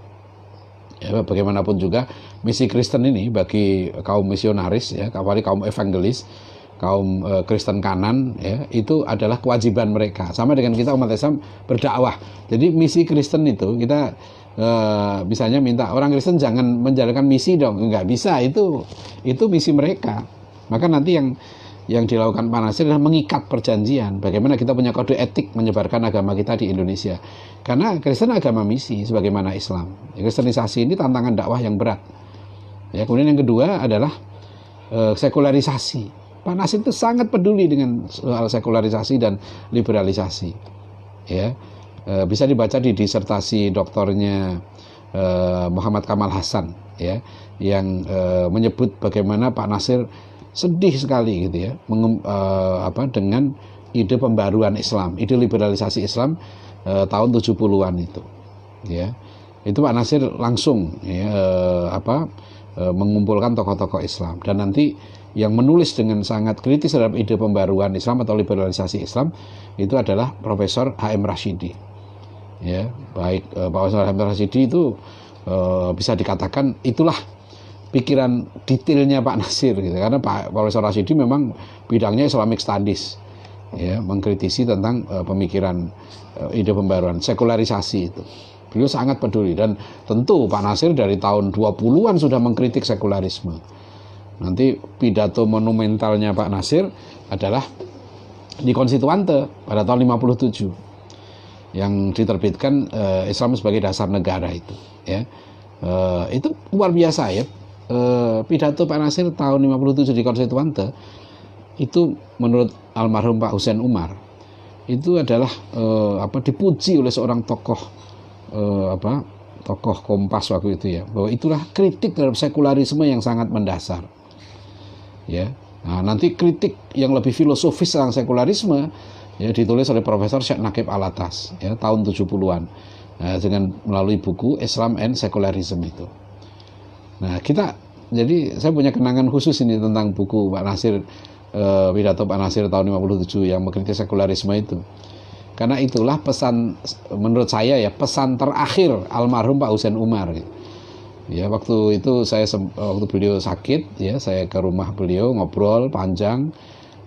Ya, bagaimanapun juga misi Kristen ini bagi kaum misionaris, ya, apalagi kaum evangelis, kaum Kristen kanan, ya, itu adalah kewajiban mereka. Sama dengan kita umat Islam berdakwah. Jadi misi Kristen itu kita misalnya minta orang Kristen jangan menjalankan misi dong, nggak bisa, itu misi mereka. Maka nanti yang dilakukan Pak Nasir adalah mengikat perjanjian. Bagaimana kita punya kode etik menyebarkan agama kita di Indonesia. Karena Kristen agama misi sebagaimana Islam. Kristenisasi ini tantangan dakwah yang berat. Ya, kemudian yang kedua adalah sekularisasi. Pak Nasir itu sangat peduli dengan soal sekularisasi dan liberalisasi. Ya, bisa dibaca di disertasi doktornya Muhammad Kamal Hasan, ya, yang menyebut bagaimana Pak Nasir sedih sekali gitu ya, dengan ide pembaruan Islam, ide liberalisasi Islam tahun 70-an itu, ya. Itu Pak Nasir langsung ya, mengumpulkan tokoh-tokoh Islam, dan nanti yang menulis dengan sangat kritis terhadap ide pembaruan Islam atau liberalisasi Islam itu adalah Profesor H.M. Rashidi. Ya, baik Profesor H.M. Rashidi itu bisa dikatakan itulah pikiran detailnya Pak Nasir gitu. Karena Pak Profesor Rashidi memang bidangnya Islamic Studies, ya, mengkritisi tentang pemikiran ide pembaruan, sekularisasi itu. Beliau sangat peduli, dan tentu Pak Nasir dari tahun 20-an sudah mengkritik sekularisme. Nanti pidato monumentalnya Pak Nasir adalah di Konstituante pada tahun 57 yang diterbitkan Islam sebagai dasar negara itu, ya. Itu luar biasa ya. Pidato Pak Nasir tahun 57 di Konstituante itu menurut almarhum Pak Hussein Umar itu adalah dipuji oleh seorang tokoh tokoh Kompas waktu itu, ya, bahwa itulah kritik terhadap sekularisme yang sangat mendasar, ya. Nah, nanti kritik yang lebih filosofis tentang sekularisme, ya, ditulis oleh Profesor Syekh Naqib Alatas, ya, tahun 70-an, dengan melalui buku Islam and Secularism itu. Nah, jadi saya punya kenangan khusus ini tentang buku Pak Nasir, pidato Pak Nasir tahun 57 yang mengkritik sekularisme itu. Karena itulah pesan, menurut saya ya, pesan terakhir almarhum Pak Hussein Umar. Ya, waktu itu waktu beliau sakit, ya, saya ke rumah beliau ngobrol panjang.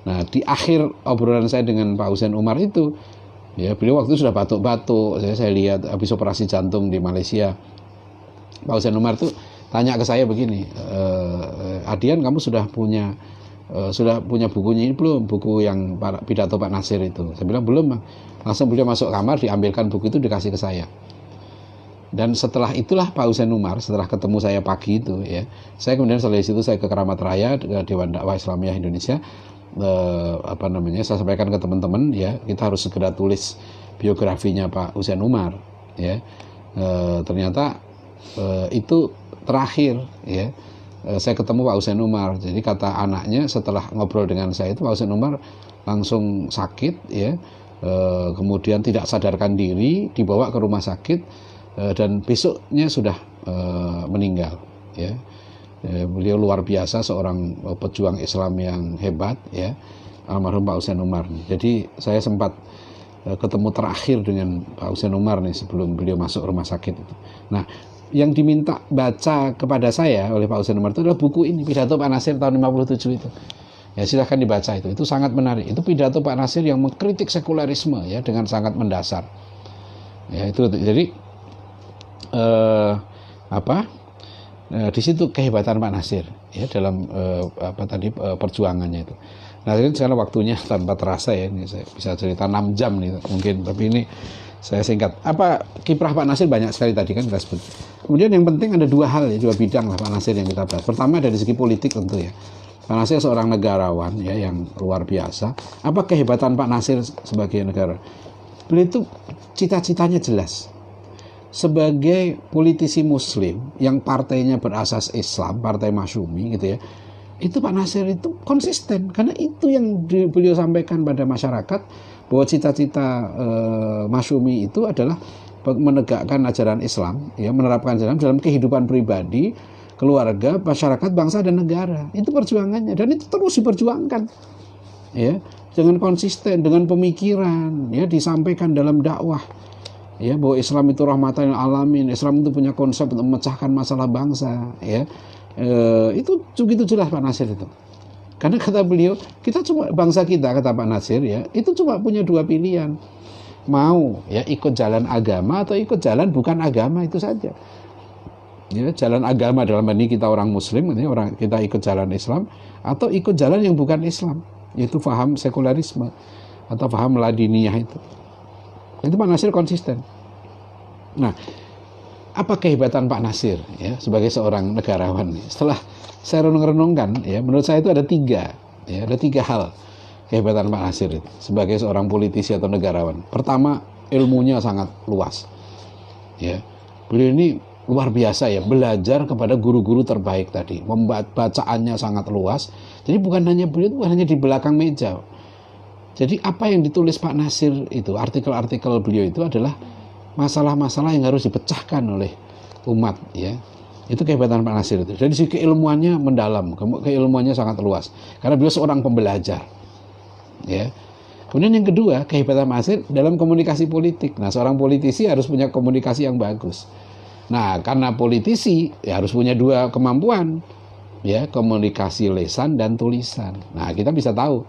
Nah, di akhir obrolan saya dengan Pak Hussein Umar itu, ya, beliau waktu itu sudah batuk-batuk. Saya lihat habis operasi jantung di Malaysia. Pak Hussein Umar tuh tanya ke saya begini, Adian, kamu sudah punya bukunya ini belum? Buku yang pidato Pak Nasir itu. Saya bilang belum, Bang. Langsung beliau masuk kamar, diambilkan buku itu, dikasih ke saya. Dan setelah itulah Pak Hussein Umar, setelah ketemu saya pagi itu, ya, saya kemudian setelah itu saya ke Keramat Raya, ke Dewan Dakwah Islamiyah Indonesia, saya sampaikan ke teman-teman, ya, kita harus segera tulis biografinya Pak Hussein Umar, ya. Ternyata itu terakhir, ya, saya ketemu Pak Hussein Umar. Jadi kata anaknya setelah ngobrol dengan saya itu, Pak Hussein Umar langsung sakit, ya, kemudian tidak sadarkan diri, dibawa ke rumah sakit, dan besoknya sudah meninggal, ya. Beliau luar biasa, seorang pejuang Islam yang hebat, ya, almarhum Pak Hussein Umar. Jadi saya sempat ketemu terakhir dengan Pak Hussein Umar nih sebelum beliau masuk rumah sakit itu. Nah, yang diminta baca kepada saya oleh Pak Hussein Umar itu adalah buku ini, pidato Pak Nasir tahun 57 itu. Ya, silahkan dibaca itu sangat menarik. Itu pidato Pak Nasir yang mengkritik sekularisme, ya, dengan sangat mendasar. Ya, itu jadi di situ kehebatan Pak Nasir, ya, dalam perjuangannya itu. Nah, ini sekarang waktunya tanpa terasa, ya, ini saya bisa cerita 6 jam nih mungkin, tapi ini saya singkat. Kiprah Pak Nasir banyak sekali tadi kan kita sebut. Kemudian yang penting ada dua hal, ya, dua bidang lah Pak Nasir yang kita bahas. Pertama dari segi politik tentu, ya. Pak Nasir seorang negarawan, ya, yang luar biasa. Apa kehebatan Pak Nasir sebagai negara? Beliau itu cita-citanya jelas. Sebagai politisi Muslim yang partainya berasas Islam, Partai Masyumi, gitu, ya, itu Pak Nasir itu konsisten, karena itu yang beliau sampaikan pada masyarakat, bahwa cita-cita Masyumi itu adalah menegakkan ajaran Islam, ya, menerapkan Islam dalam kehidupan pribadi, keluarga, masyarakat, bangsa dan negara. Itu perjuangannya, dan itu terus diperjuangkan, ya, dengan konsisten, dengan pemikiran, ya, disampaikan dalam dakwah. ya, bahwa Islam itu rahmatan lil alamin, Islam itu punya konsep untuk memecahkan masalah bangsa, ya. Itu begitu jelas Pak Nasir itu. Karena kata beliau, kita cuma bangsa kita, kata Pak Nasir, ya, itu cuma punya dua pilihan. Mau ya ikut jalan agama atau ikut jalan bukan agama, itu saja. Ya, jalan agama dalam ini kita orang muslim, orang kita ikut jalan Islam, atau ikut jalan yang bukan Islam, yaitu paham sekularisme atau paham ladiniyah itu. Itu Pak Nasir konsisten. Nah, apa kehebatan Pak Nasir ya sebagai seorang negarawan? Setelah saya renung-renungkan, ya, menurut saya itu ada tiga hal kehebatan Pak Nasir itu sebagai seorang politisi atau negarawan. Pertama, ilmunya sangat luas. Ya, beliau ini luar biasa ya, belajar kepada guru-guru terbaik tadi. Bacaannya sangat luas. Jadi bukan hanya di belakang meja. Jadi apa yang ditulis Pak Nasir itu, artikel-artikel beliau itu adalah masalah-masalah yang harus dipecahkan oleh umat, ya. Itu kehebatan Pak Nasir itu. Dari segi keilmuannya mendalam, keilmuannya sangat luas. Karena beliau seorang pembelajar. Ya. Kemudian yang kedua, kehebatan Pak Nasir dalam komunikasi politik. Nah, seorang politisi harus punya komunikasi yang bagus. Nah, karena politisi ya harus punya dua kemampuan, ya, komunikasi lisan dan tulisan. Nah, kita bisa tahu.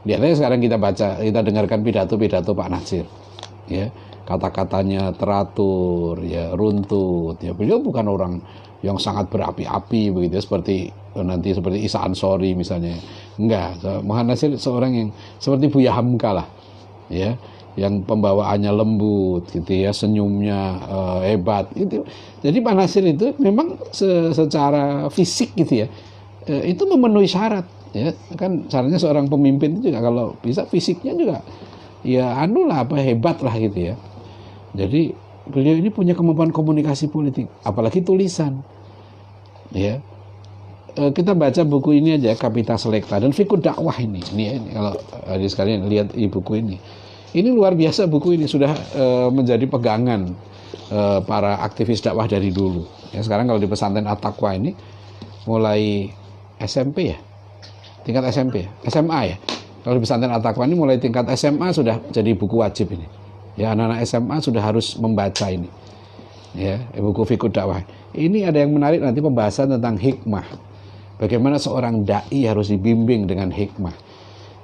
Lihat aja sekarang kita dengarkan pidato-pidato Pak Nasir. Ya, kata-katanya teratur, ya, runtut. Ya, beliau bukan orang yang sangat berapi-api begitu, seperti Isa Ansori misalnya. Enggak, Muhammad Nasir seorang yang seperti Buya Hamka lah, ya, yang pembawaannya lembut gitu ya, senyumnya hebat gitu. Jadi Pak Nasir itu memang secara fisik gitu ya, itu memenuhi syarat, ya. Kan syaratnya seorang pemimpin itu juga kalau bisa fisiknya juga ya hebat lah gitu ya. Jadi beliau ini punya kemampuan komunikasi politik, apalagi tulisan. Ya, kita baca buku ini aja, Kapita Selekta dan Fiqh Dakwah ini kalau adik sekalian lihat buku ini luar biasa. Buku ini sudah menjadi pegangan para aktivis dakwah dari dulu. Ya, sekarang kalau di pesantren At-Taqwa ini mulai SMP ya, tingkat SMP, SMA ya. Kalau di pesantren At-Taqwa ini mulai tingkat SMA sudah jadi buku wajib ini. Ya, anak-anak SMA sudah harus membaca ini. Ya, buku Fiqh Dakwah. Ini ada yang menarik nanti pembahasan tentang hikmah. Bagaimana seorang dai harus dibimbing dengan hikmah.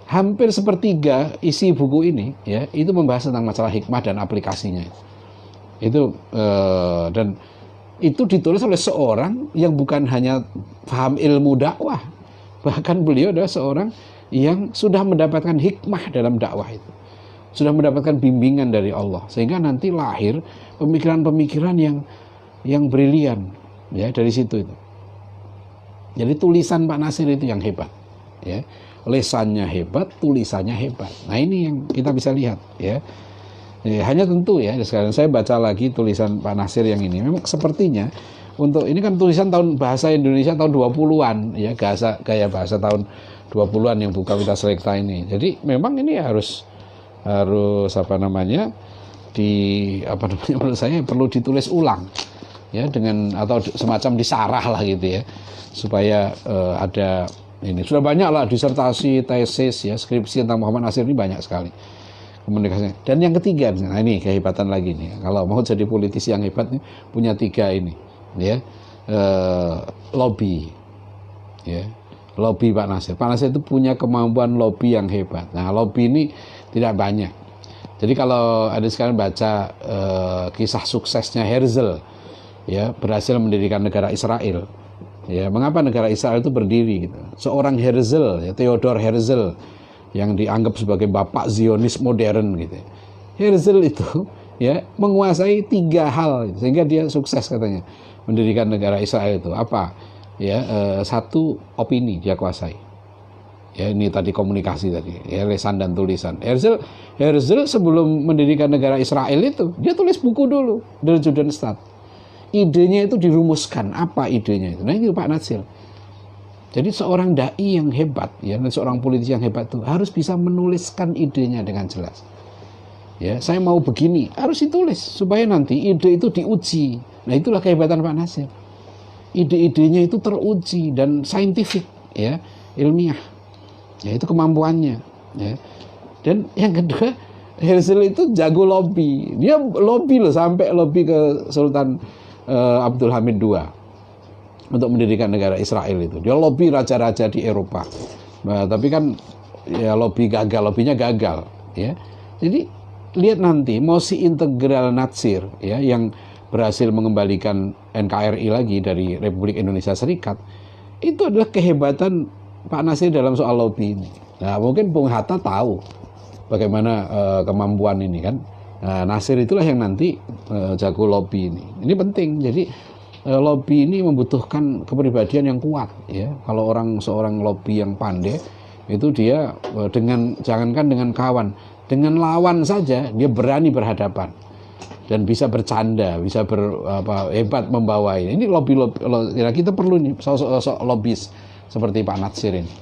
Hampir sepertiga isi buku ini ya, itu membahas tentang masalah hikmah dan aplikasinya. Itu dan itu ditulis oleh seorang yang bukan hanya paham ilmu dakwah. Bahkan beliau adalah seorang yang sudah mendapatkan hikmah dalam dakwah itu. Sudah mendapatkan bimbingan dari Allah, sehingga nanti lahir pemikiran-pemikiran yang brilian ya dari situ itu. Jadi tulisan Pak Nasir itu yang hebat, ya. Lesannya hebat, tulisannya hebat. Nah, ini yang kita bisa lihat, ya. Hanya tentu ya, sekarang saya baca lagi tulisan Pak Nasir yang ini. Memang sepertinya untuk ini kan tulisan tahun bahasa Indonesia tahun 20-an ya, gaya bahasa tahun 20-an yang buka Kapita Selekta ini. Jadi memang ini harus menurut saya perlu ditulis ulang ya, dengan atau semacam disarah lah gitu ya, supaya ada ini. Sudah banyak lah disertasi, tesis ya, skripsi tentang Muhammad Nasir ini banyak sekali komunikasinya. Dan yang ketiga, nah ini kehebatan lagi nih, kalau mau jadi politisi yang hebat nih, punya tiga ini ya, lobby ya, lobby Pak Nasir. Pak Nasir itu punya kemampuan lobby yang hebat. Nah, lobby ini tidak banyak. Jadi kalau ada sekarang baca kisah suksesnya Herzl, ya, berhasil mendirikan negara Israel. Ya, mengapa negara Israel itu berdiri? Gitu. Seorang Herzl, ya, Theodor Herzl, yang dianggap sebagai bapak Zionis modern, gitu. Herzl itu, ya, menguasai tiga hal, sehingga dia sukses katanya mendirikan negara Israel itu. Apa? Ya, satu, opini dia kuasai. Ya, ini tadi komunikasi tadi, ya, lesan dan tulisan. Herzl sebelum mendirikan negara Israel itu, dia tulis buku dulu, Der Judenstaat. Idenya itu dirumuskan, apa idenya itu. Nah, itu Pak Nasir. Jadi seorang dai yang hebat, ya, dan seorang politisi yang hebat itu harus bisa menuliskan idenya dengan jelas. Ya, saya mau begini, harus ditulis supaya nanti ide itu diuji. Nah, itulah kehebatan Pak Nasir. Ide-idenya itu teruji dan saintifik, ya, ilmiah. Ya, itu kemampuannya, ya. Dan yang kedua, Herzl itu jago lobby. Dia lobby loh, sampai lobby ke Sultan Abdul Hamid II untuk mendirikan negara Israel itu. Dia lobby raja-raja di Eropa. Nah, tapi kan ya lobbynya gagal, ya. Jadi lihat nanti mosi integral Natsir, ya, yang berhasil mengembalikan NKRI lagi dari Republik Indonesia Serikat, itu adalah kehebatan Pak Nasir dalam soal lobby ini. Nah, mungkin Bung Hatta tahu bagaimana kemampuan ini kan. Nah, Nasir itulah yang nanti jago lobby ini. Ini penting. Jadi lobby ini membutuhkan kepribadian yang kuat, ya. Kalau seorang lobby yang pandai itu dia jangankan dengan kawan, dengan lawan saja dia berani berhadapan dan bisa bercanda, bisa hebat membawa ini lobby. Kita perlu nih sosok lobis seperti Pak Nasir ini,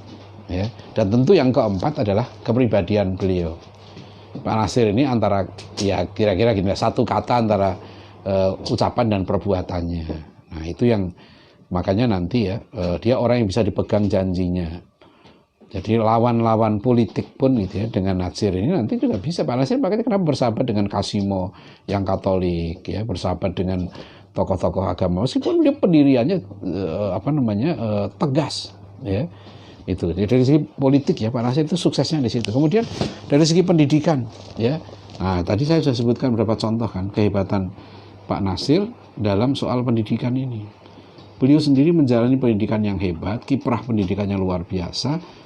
ya. Dan tentu yang keempat adalah kepribadian beliau. Pak Nasir ini antara, ya kira-kira gini, satu kata antara ucapan dan perbuatannya. Nah, itu yang makanya nanti, ya, dia orang yang bisa dipegang janjinya. Jadi lawan-lawan politik pun gitu, ya, dengan Nasir ini nanti juga bisa. Pak Nasir makanya kenapa bersahabat dengan Kasimo yang Katolik, ya, bersahabat dengan tokoh-tokoh agama, meskipun dia pendiriannya tegas, ya. Itu dari segi politik, ya, Pak Nasir itu suksesnya di situ. Kemudian dari segi pendidikan, ya. Nah, tadi saya sudah sebutkan beberapa contoh kan kehebatan Pak Nasir dalam soal pendidikan ini. Beliau sendiri menjalani pendidikan yang hebat, kiprah pendidikannya luar biasa.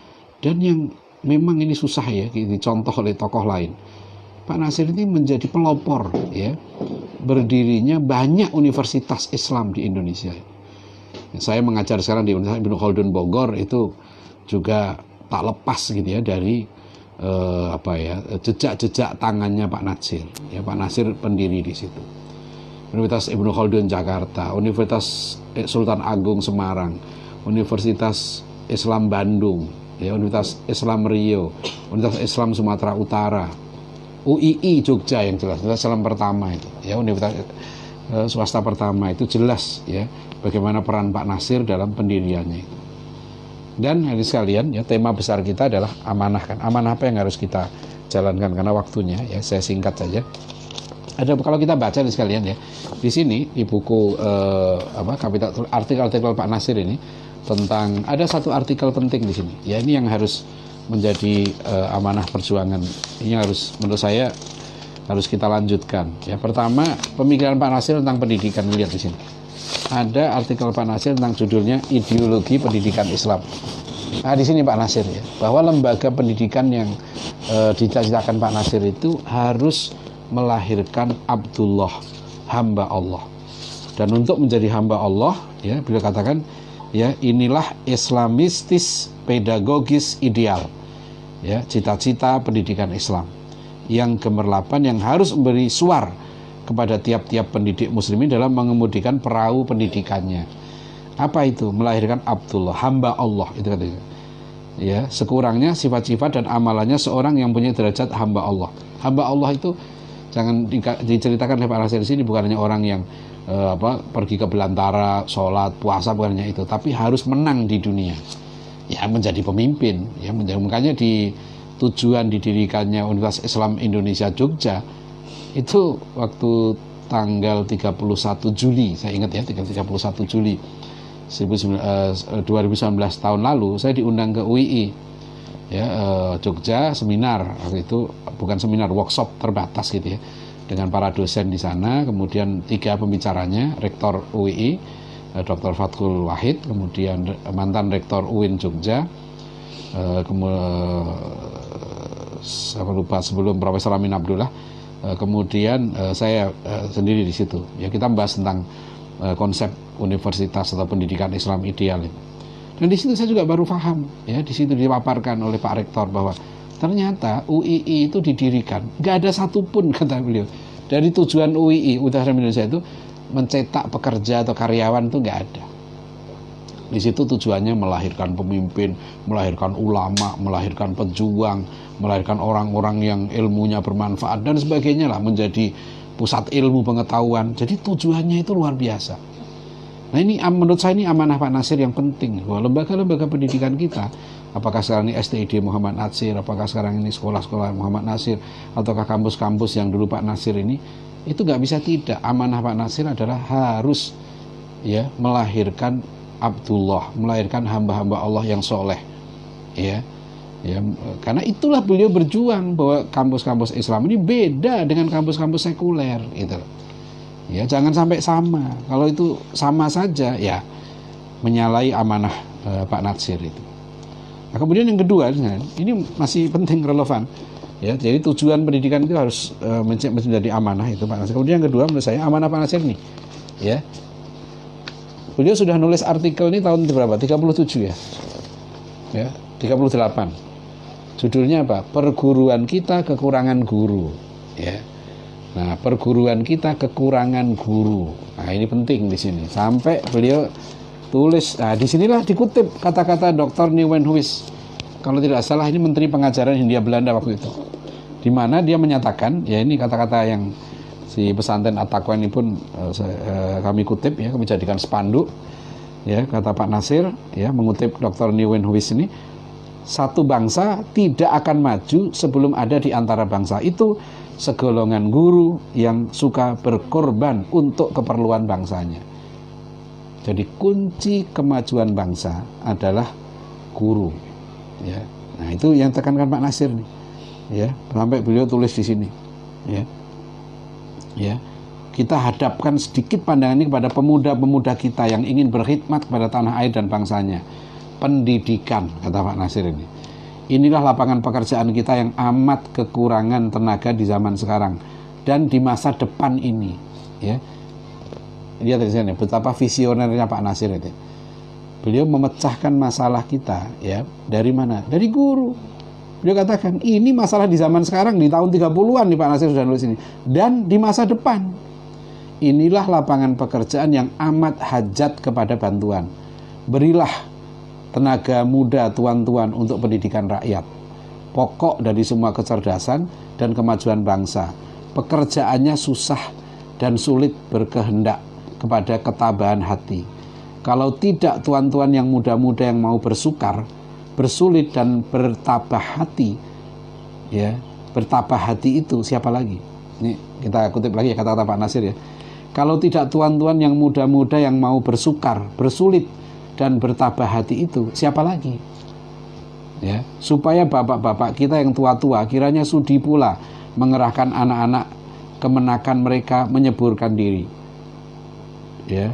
Dan yang memang ini susah, ya, dicontoh oleh tokoh lain. Pak Nasir ini menjadi pelopor, ya, berdirinya banyak universitas Islam di Indonesia. Saya mengajar sekarang di Universitas Ibnu Khaldun Bogor, itu juga tak lepas gitu, ya, dari jejak-jejak tangannya Pak Nasir. Ya, Pak Nasir pendiri di situ. Universitas Ibnu Khaldun Jakarta, Universitas Sultan Agung Semarang, Universitas Islam Bandung, ya, Universitas Islam Riau, Universitas Islam Sumatera Utara, UII Jogja yang jelas, Universitas Islam pertama itu, ya, Universitas swasta pertama itu jelas, ya, bagaimana peran Pak Nasir dalam pendiriannya itu. Dan hadirin sekalian, ya, tema besar kita adalah amanah kan. Amanah apa yang harus kita jalankan karena waktunya, ya, saya singkat saja. Kalau kita baca nih sekalian, ya, di sini di buku artikel-artikel Pak Nasir ini tentang, ada satu artikel penting di sini, ya, ini yang harus menjadi amanah perjuangan. Ini harus, menurut saya harus kita lanjutkan, ya. Pertama, pemikiran Pak Nasir tentang pendidikan. Lihat di sini ada artikel Pak Nasir tentang judulnya Ideologi Pendidikan Islam. Nah, di sini Pak Nasir, ya, bahwa lembaga pendidikan yang dicita-citakan Pak Nasir itu harus melahirkan Abdullah, hamba Allah. Dan untuk menjadi hamba Allah, ya, beliau katakan, ya, inilah Islamistis pedagogis ideal, ya, cita-cita pendidikan Islam yang gemerlapan, yang harus memberi suar kepada tiap-tiap pendidik muslimin dalam mengemudikan perahu pendidikannya. Apa itu? Melahirkan Abdullah, hamba Allah, itu katanya. Ya, sekurangnya sifat-sifat dan amalannya seorang yang punya derajat hamba Allah. Hamba Allah itu jangan diceritakan oleh Pak Nasir di sini bukan hanya orang yang pergi ke belantara, sholat, puasa, bukan hanya itu, tapi harus menang di dunia, ya, menjadi pemimpin, ya, makanya di tujuan didirikannya Universitas Islam Indonesia Jogja itu waktu tanggal 31 Juli, saya ingat, ya, 31 Juli 2019 tahun lalu, saya diundang ke UII, ya, Jogja, seminar. Waktu itu bukan seminar, workshop terbatas gitu, ya, dengan para dosen di sana. Kemudian 3 pembicaranya, Rektor UII Dr. Fathul Wahid, kemudian mantan Rektor UIN Jogja, saya lupa sebelum Profesor Amin Abdullah, kemudian saya sendiri di situ, ya, kita membahas tentang konsep universitas atau pendidikan Islam ideal. Dan di situ saya juga baru paham, ya, di situ dipaparkan oleh Pak Rektor bahwa ternyata UII itu didirikan, nggak ada satupun, kata beliau, dari tujuan UII Universitas Indonesia itu mencetak pekerja atau karyawan, itu nggak ada. Di situ tujuannya melahirkan pemimpin, melahirkan ulama, melahirkan pejuang, melahirkan orang-orang yang ilmunya bermanfaat dan sebagainya lah, menjadi pusat ilmu pengetahuan. Jadi tujuannya itu luar biasa. Nah ini menurut saya ini amanah Pak Nasir yang penting bahwa lembaga-lembaga pendidikan kita, apakah sekarang ini STID Muhammad Nasir, apakah sekarang ini sekolah-sekolah Muhammad Nasir, ataukah kampus-kampus yang dulu Pak Nasir ini, itu nggak bisa tidak. Amanah Pak Nasir adalah harus ya melahirkan Abdullah, melahirkan hamba-hamba Allah yang soleh, ya. Ya, karena itulah beliau berjuang bahwa kampus-kampus Islam ini beda dengan kampus-kampus sekuler, gitu. Ya, jangan sampai sama. Kalau itu sama saja, ya menyalahi amanah Pak Nasir itu. Nah, kemudian yang kedua, ini masih penting relevan. Ya, jadi tujuan pendidikan itu harus menjadi amanah itu Pak Nasir. Kemudian yang kedua menurut saya amanah Pak Nasir nih, ya. Beliau sudah nulis artikel ini tahun berapa? 37 ya. Ya, 38. Judulnya apa? Perguruan kita kekurangan guru, ya. Nah, perguruan kita kekurangan guru. Nah, ini penting di sini. Sampai beliau tulis, nah disinilah dikutip kata-kata Dr. Nieuwenhuis. Kalau tidak salah ini Menteri Pengajaran Hindia Belanda waktu itu. Di mana dia menyatakan, ya ini kata-kata yang si pesantren At-Taqwa ini pun kami kutip ya, kami jadikan spanduk. Ya, kata Pak Nasir, ya mengutip Dr. Nieuwenhuis ini. Satu bangsa tidak akan maju sebelum ada di antara bangsa itu segolongan guru yang suka berkorban untuk keperluan bangsanya. Jadi kunci kemajuan bangsa adalah guru. Ya. Nah itu yang tekankan Pak Nasir nih. Ya, sampai beliau tulis di sini. Ya. Ya. Kita hadapkan sedikit pandangan ini kepada pemuda-pemuda kita yang ingin berkhidmat kepada tanah air dan bangsanya. Pendidikan, kata Pak Nasir ini. Inilah lapangan pekerjaan kita yang amat kekurangan tenaga di zaman sekarang dan di masa depan ini. Ya, lihat di sini betapa visionernya Pak Nasir itu. Beliau memecahkan masalah kita, ya dari mana? Dari guru. Beliau katakan ini masalah di zaman sekarang di tahun 30-an nih Pak Nasir sudah nulis ini dan di masa depan. Inilah lapangan pekerjaan yang amat hajat kepada bantuan. Berilah tenaga muda tuan-tuan untuk pendidikan rakyat. Pokok dari semua kecerdasan dan kemajuan bangsa. Pekerjaannya susah dan sulit berkehendak kepada ketabahan hati. Kalau tidak tuan-tuan yang muda-muda yang mau bersukar, bersulit dan bertabah hati, ya, bertabah hati itu siapa lagi? Ini kita kutip lagi ya kata-kata Pak Nasir ya. Kalau tidak tuan-tuan yang muda-muda yang mau bersukar, bersulit dan bertabah hati itu siapa lagi? Ya, supaya bapak-bapak kita yang tua-tua kiranya sudi pula mengerahkan anak-anak kemenakan mereka menyeburkan diri, ya,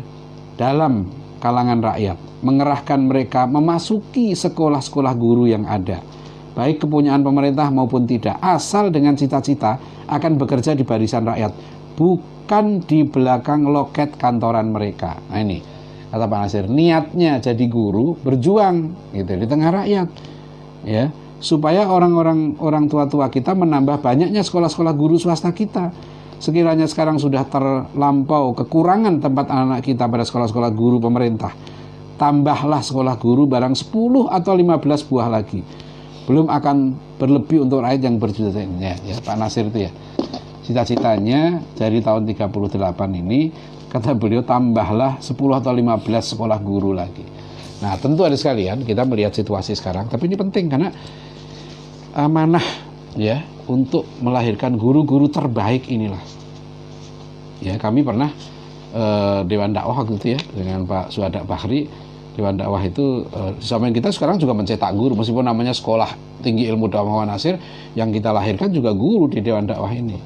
dalam kalangan rakyat, mengerahkan mereka memasuki sekolah-sekolah guru yang ada, baik kepunyaan pemerintah maupun tidak, asal dengan cita-cita akan bekerja di barisan rakyat, bukan di belakang loket kantoran mereka. Nah ini kata Pak Nasir, niatnya jadi guru berjuang gitu di tengah rakyat, ya, supaya orang tua-tua kita menambah banyaknya sekolah-sekolah guru swasta kita. Sekiranya sekarang sudah terlampau kekurangan tempat anak-anak kita pada sekolah-sekolah guru pemerintah, tambahlah sekolah guru barang 10 atau 15 buah lagi. Belum akan berlebih untuk rakyat yang berjuta ya, Pak Nasir itu ya. Cita-citanya dari tahun 38 ini, kata beliau, tambahlah 10 atau 15 sekolah guru lagi. Nah tentu ada sekalian kita melihat situasi sekarang, tapi ini penting karena amanah ya untuk melahirkan guru-guru terbaik inilah. Ya kami pernah Dewan Dakwah waktu itu ya dengan Pak Suhadak Bahri. Dewan Dakwah itu sama kita sekarang juga mencetak guru, meskipun namanya Sekolah Tinggi Ilmu Dakwah Nasir, yang kita lahirkan juga guru di Dewan Dakwah ini.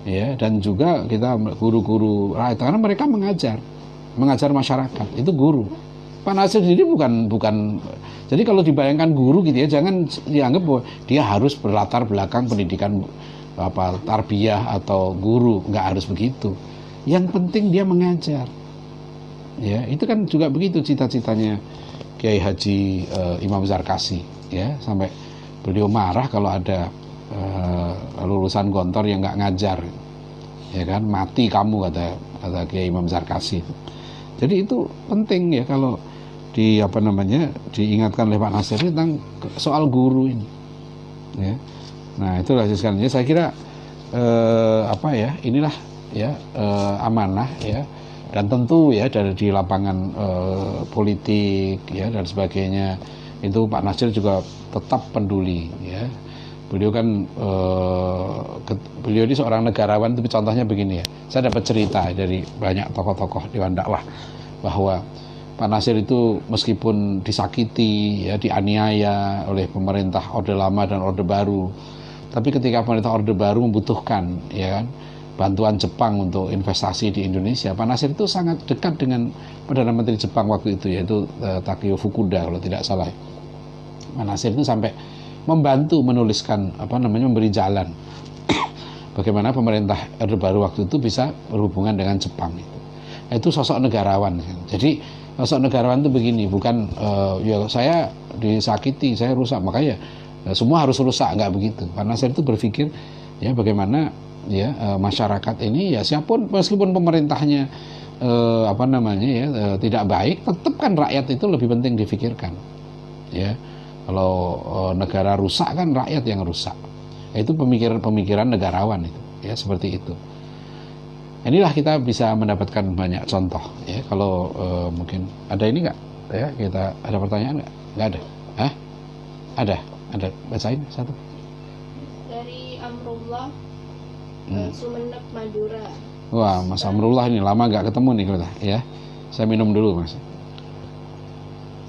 Ya, dan juga kita guru-guru rakyat karena mereka mengajar masyarakat, itu guru. Pak Nasir sendiri bukan jadi kalau dibayangkan guru gitu ya, jangan dianggap bahwa dia harus berlatar belakang pendidikan apa tarbiyah atau guru, nggak harus begitu. Yang penting dia mengajar. Ya, itu kan juga begitu cita-citanya Kiai Haji Imam Zarkasi ya, sampai beliau marah kalau ada lulusan Gontor yang nggak ngajar, ya kan, mati kamu kata Kiai Imam Zarkasi. Jadi itu penting ya kalau diingatkan oleh Pak Nasir tentang soal guru ini. Ya. Nah itulah sekalian. Saya kira inilah ya amanah ya Dan tentu ya dari di lapangan politik ya dan sebagainya itu Pak Nasir juga tetap peduli ya. Beliau kan beliau ini seorang negarawan, tapi contohnya begini ya. Saya dapat cerita dari banyak tokoh-tokoh Dewan Dakwah bahwa Pak Nasir itu meskipun disakiti ya, dianiaya oleh pemerintah Orde Lama dan Orde Baru, tapi ketika pemerintah Orde Baru membutuhkan ya kan bantuan Jepang untuk investasi di Indonesia, Pak Nasir itu sangat dekat dengan Perdana Menteri Jepang waktu itu, yaitu Takeo Fukuda kalau tidak salah. Pak Nasir itu sampai membantu menuliskan memberi jalan bagaimana pemerintah Orde Baru waktu itu bisa berhubungan dengan Jepang itu sosok negarawan. Jadi sosok negarawan itu begini, bukan ya saya disakiti, saya rusak, makanya semua harus rusak, nggak begitu. Pak Nasir itu berpikir ya bagaimana ya masyarakat ini ya siapapun meskipun pemerintahnya tidak baik, tetap kan rakyat itu lebih penting difikirkan ya. Kalau negara rusak kan rakyat yang rusak. Itu pemikiran negarawan itu ya, seperti itu. Inilah kita bisa mendapatkan banyak contoh ya. Kalau mungkin ada ini nggak ya, kita ada pertanyaan nggak ada. Ada bacain satu dari Amrullah Sumeneb Madura. Wah, Mas Amrullah ini lama nggak ketemu nih kita ya. Saya minum dulu Mas.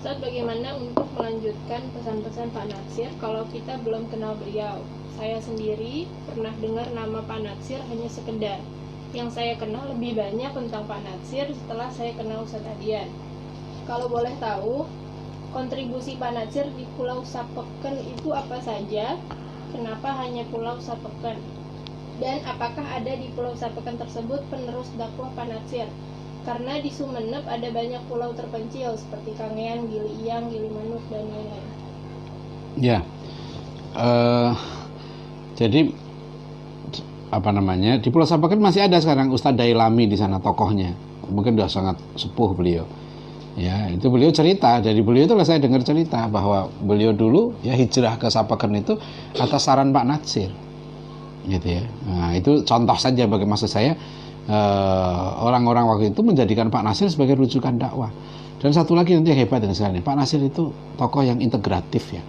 Ustaz, bagaimana untuk melanjutkan pesan-pesan Pak Natsir kalau kita belum kenal beliau? Saya sendiri pernah dengar nama Pak Natsir hanya sekedar. Yang saya kenal lebih banyak tentang Pak Natsir setelah saya kenal Ustaz Adian. Kalau boleh tahu, kontribusi Pak Natsir di Pulau Sapeken itu apa saja? Kenapa hanya Pulau Sapeken? Dan apakah ada di Pulau Sapeken tersebut penerus dakwah Pak Natsir? Karena di Sumeneb ada banyak pulau terpencil seperti Kangean, Gili Iyang, Gili Manuk, dan lain-lain. Ya, jadi di Pulau Sapeken masih ada sekarang Ustadz Dailami di sana tokohnya. Mungkin sudah sangat sepuh beliau. Ya, itu beliau cerita, dari beliau itu saya dengar cerita bahwa beliau dulu ya hijrah ke Sapeken itu atas saran Pak Natsir. Gitu ya. Nah, itu contoh saja bagi maksud saya. Orang-orang waktu itu menjadikan Pak Nasir sebagai rujukan dakwah. Dan satu lagi nanti yang hebat dengan sekarang, Pak Nasir itu tokoh yang integratif ya.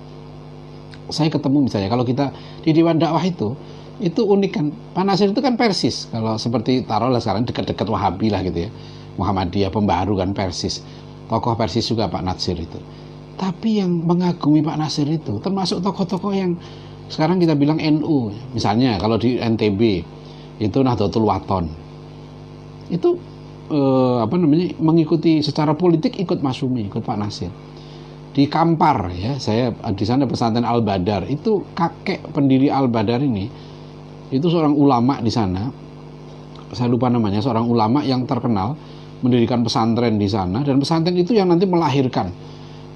Saya ketemu misalnya kalau kita di Dewan Dakwah itu unik kan. Pak Nasir itu kan Persis, kalau seperti taruhlah sekarang dekat-dekat Wahabi lah gitu ya, Muhammadiyah pembaru kan Persis, tokoh Persis juga Pak Nasir itu. Tapi yang mengagumi Pak Nasir itu termasuk tokoh-tokoh yang sekarang kita bilang NU, misalnya kalau di NTB itu Nahdlatul Wathon. Itu mengikuti secara politik, ikut Masyumi, ikut Pak Nasir. Di Kampar ya, saya di sana pesantren Al Badar, itu kakek pendiri Al Badar ini itu seorang ulama di sana, saya lupa namanya, seorang ulama yang terkenal mendirikan pesantren di sana, dan pesantren itu yang nanti melahirkan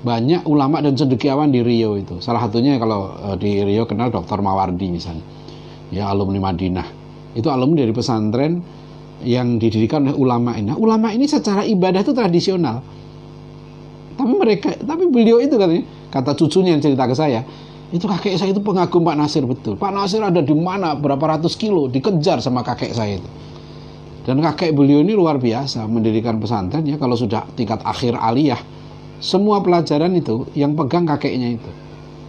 banyak ulama dan cendekiawan di Riau itu. Salah satunya kalau di Riau kenal Dr. Mawardi misalnya, ya alumni Madinah. Itu alumni dari pesantren yang didirikan oleh ulama ini. Nah, ulama ini secara ibadah itu tradisional. Tapi beliau itu katanya, kata cucunya yang cerita ke saya, itu kakek saya itu pengagum Pak Nasir betul. Pak Nasir ada di mana berapa ratus kilo, dikejar sama kakek saya itu. Dan kakek beliau ini luar biasa mendirikan pesantren ya, kalau sudah tingkat akhir aliyah, semua pelajaran itu yang pegang kakeknya itu.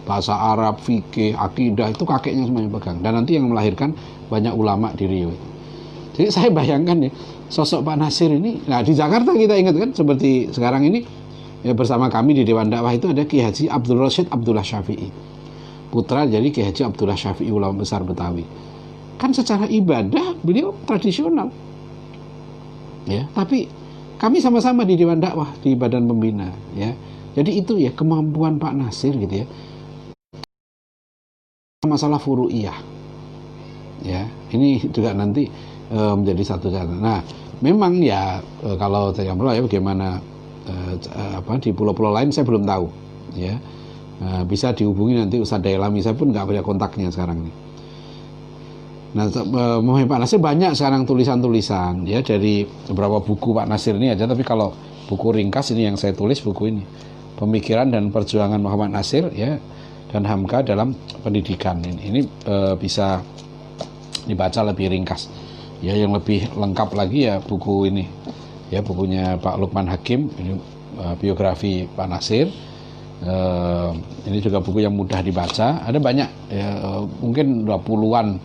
Bahasa Arab, fikih, akidah itu kakeknya semuanya pegang. Dan nanti yang melahirkan banyak ulama di Riau itu. Jadi saya bayangkan ya, sosok Pak Nasir ini, nah di Jakarta kita ingat kan, seperti sekarang ini ya, bersama kami di Dewan Dakwah itu ada Ki Haji Abdul Rashid Abdullah Syafi'i, putra jadi Ki Haji Abdullah Syafi'i, ulama besar Betawi. Kan secara ibadah beliau tradisional ya, tapi kami sama-sama di Dewan Dakwah, di Badan Pembina ya. Jadi itu ya kemampuan Pak Nasir gitu ya, masalah furu'iyah ya, ini juga nanti menjadi satu catatan. Nah, memang ya kalau saya ya bagaimana di pulau-pulau lain saya belum tahu ya. Bisa dihubungi nanti Ustadz Dailami, saya pun nggak ada kontaknya sekarang ini. Nah, Pak Nasir banyak sekarang tulisan-tulisan ya, dari beberapa buku Pak Nasir ini aja, tapi kalau buku ringkas ini yang saya tulis, buku ini Pemikiran dan Perjuangan Muhammad Nasir ya, dan Hamka dalam Pendidikan. Ini bisa dibaca lebih ringkas. Ya, yang lebih lengkap lagi ya buku ini ya, bukunya Pak Lukman Hakim, ini biografi Pak Nasir. Ini juga buku yang mudah dibaca, ada banyak ya, mungkin 20-an.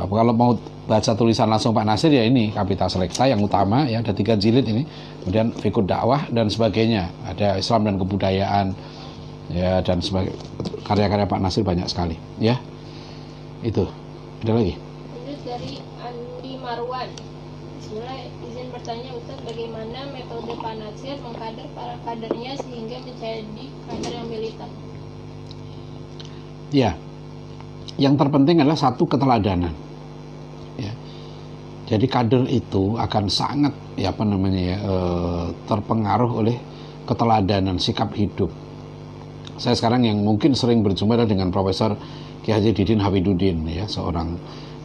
Kalau mau baca tulisan langsung Pak Nasir ya ini Kapita Selekta yang utama ya, ada 3 jilid ini, kemudian Fiqhud Dakwah dan sebagainya, ada Islam dan Kebudayaan ya, dan sebagainya. Karya-karya Pak Nasir banyak sekali ya. Itu ada lagi. Lanjut dari Andi Marwan. Bismillah, izin bertanya Ustaz, bagaimana metode Pak Nasir mengkader para kadernya sehingga menjadi kader yang militan? Ya, yang terpenting adalah satu, keteladanan. Ya. Jadi kader itu akan sangat terpengaruh oleh keteladanan, sikap hidup. Saya sekarang yang mungkin sering berjumpa dengan Profesor Kiai Haji Didin Hamiduddin, ya, seorang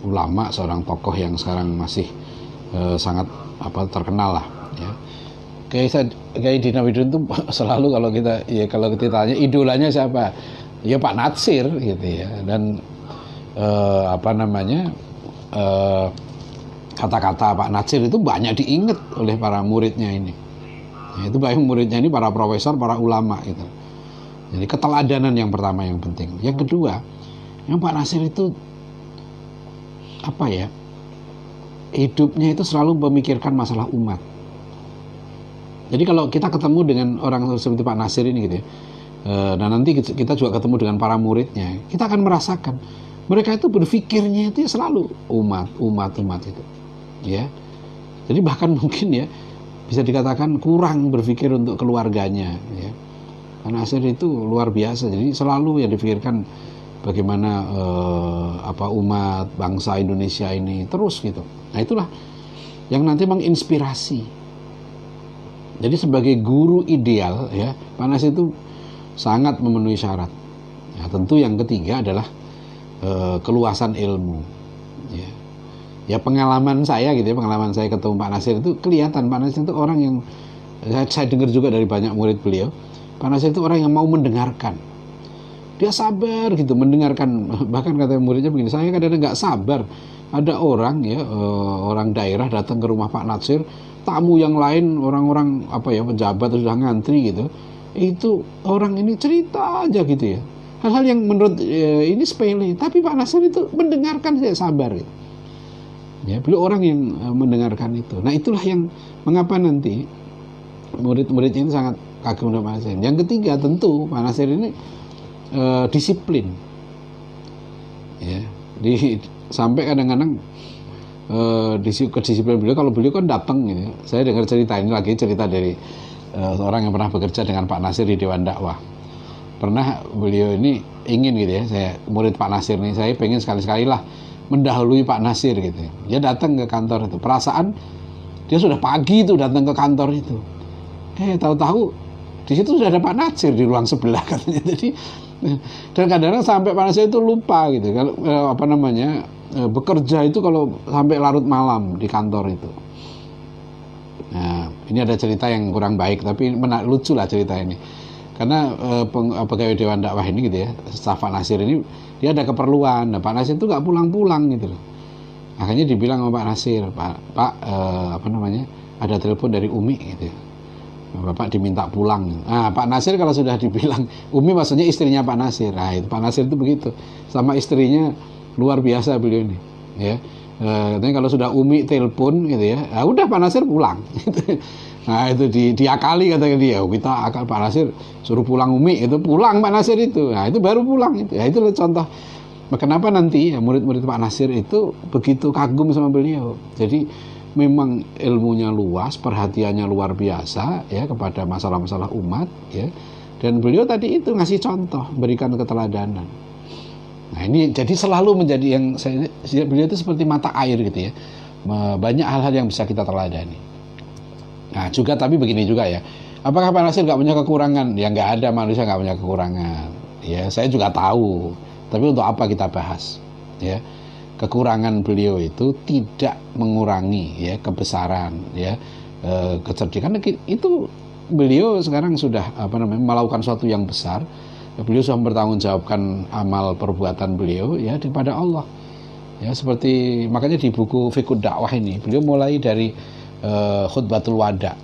ulama, seorang tokoh yang sekarang masih sangat terkenal lah. Ya. Kiai Didin Hamiduddin itu selalu kalau kita tanya idolanya siapa, ya Pak Nasir gitu ya. Dan kata-kata Pak Nasir itu banyak diingat oleh para muridnya ini. Ya, itu banyak muridnya ini para profesor, para ulama gitu. Jadi keteladanan yang pertama yang penting. Yang kedua, yang Pak Nasir itu hidupnya itu selalu memikirkan masalah umat. Jadi kalau kita ketemu dengan orang seperti Pak Nasir ini gitu ya, nah nanti kita juga ketemu dengan para muridnya, kita akan merasakan mereka itu berpikirnya itu selalu umat itu, ya. Jadi bahkan mungkin ya bisa dikatakan kurang berpikir untuk keluarganya, ya. Pak Nasir itu luar biasa, jadi selalu yang dipikirkan bagaimana umat bangsa Indonesia ini terus gitu. Nah itulah yang nanti menginspirasi. Jadi sebagai guru ideal ya, Pak Nasir itu sangat memenuhi syarat. Ya, tentu yang ketiga adalah keluasan ilmu. Ya pengalaman saya gitu ya, pengalaman saya ketemu Pak Nasir itu kelihatan Pak Nasir itu orang yang saya dengar juga dari banyak murid beliau. Pak Nasir itu orang yang mau mendengarkan. Dia sabar gitu mendengarkan. Bahkan kata muridnya begini, saya kadang-kadang nggak sabar. Ada orang ya, orang daerah datang ke rumah Pak Nasir, tamu yang lain, orang-orang pejabat sudah ngantri gitu. Itu orang ini cerita aja gitu ya. Hal-hal yang menurut ini sepele, tapi Pak Nasir itu mendengarkan, saya sabar gitu. Ya, beliau orang yang mendengarkan itu. Nah, itulah yang mengapa nanti murid-murid ini sangat kagum dengan Pak Nasir. Yang ketiga tentu Pak Nasir ini disiplin. Ya, sampai kadang-kadang kedisiplinan beliau, kalau beliau kan datang gitu. Saya dengar cerita dari seorang yang pernah bekerja dengan Pak Nasir di Dewan Dakwah. Pernah beliau ini ingin gitu ya, saya murid Pak Nasir nih, saya pengen sekali-sekali lah mendahului Pak Nasir gitu. Dia datang ke kantor itu. Perasaan dia sudah pagi itu datang ke kantor itu. Tahu-tahu di situ sudah ada Pak Nasir di ruang sebelah katanya. Jadi dan kadang-kadang sampai Pak Nasir itu lupa gitu. Kalau bekerja itu kalau sampai larut malam di kantor itu. Nah, ini ada cerita yang kurang baik tapi lucu lah cerita ini. Karena pegawai Dewan Dakwah ini gitu ya, staf Pak Nasir ini dia ada keperluan. Nah, Pak Nasir itu nggak pulang-pulang gitu loh. Akhirnya dibilang sama Pak Nasir, Pak ada telepon dari Umi gitu ya. Bapak diminta pulang. Nah, Pak Nasir kalau sudah dibilang Umi maksudnya istrinya Pak Nasir. Nah, itu Pak Nasir itu begitu. Sama istrinya luar biasa beliau ini, ya. Katanya kalau sudah Umi telepon gitu ya, udah Pak Nasir pulang. Nah, itu diakali katanya dia. Kita akal Pak Nasir suruh pulang Umi, itu pulang Pak Nasir itu. Nah, itu baru pulang itu. Ya, itu contoh. Kenapa nanti ya, murid-murid Pak Nasir itu begitu kagum sama beliau. Jadi memang ilmunya luas, perhatiannya luar biasa ya kepada masalah-masalah umat ya. Dan beliau tadi itu ngasih contoh, berikan keteladanan. Nah, ini jadi selalu menjadi yang beliau itu seperti mata air gitu ya. Banyak hal-hal yang bisa kita teladani. Nah, juga tapi begini juga ya. Apakah Pak Nasir nggak punya kekurangan? Ya nggak ada manusia nggak punya kekurangan. Ya, saya juga tahu. Tapi untuk apa kita bahas? Ya. Kekurangan beliau itu tidak mengurangi ya kebesaran ya kecerdikan itu. Beliau sekarang sudah melakukan sesuatu yang besar. Beliau sudah mempertanggungjawabkan amal perbuatan beliau ya kepada Allah ya, seperti makanya di buku Fiqhud Dakwah ini beliau mulai dari khutbatul wada,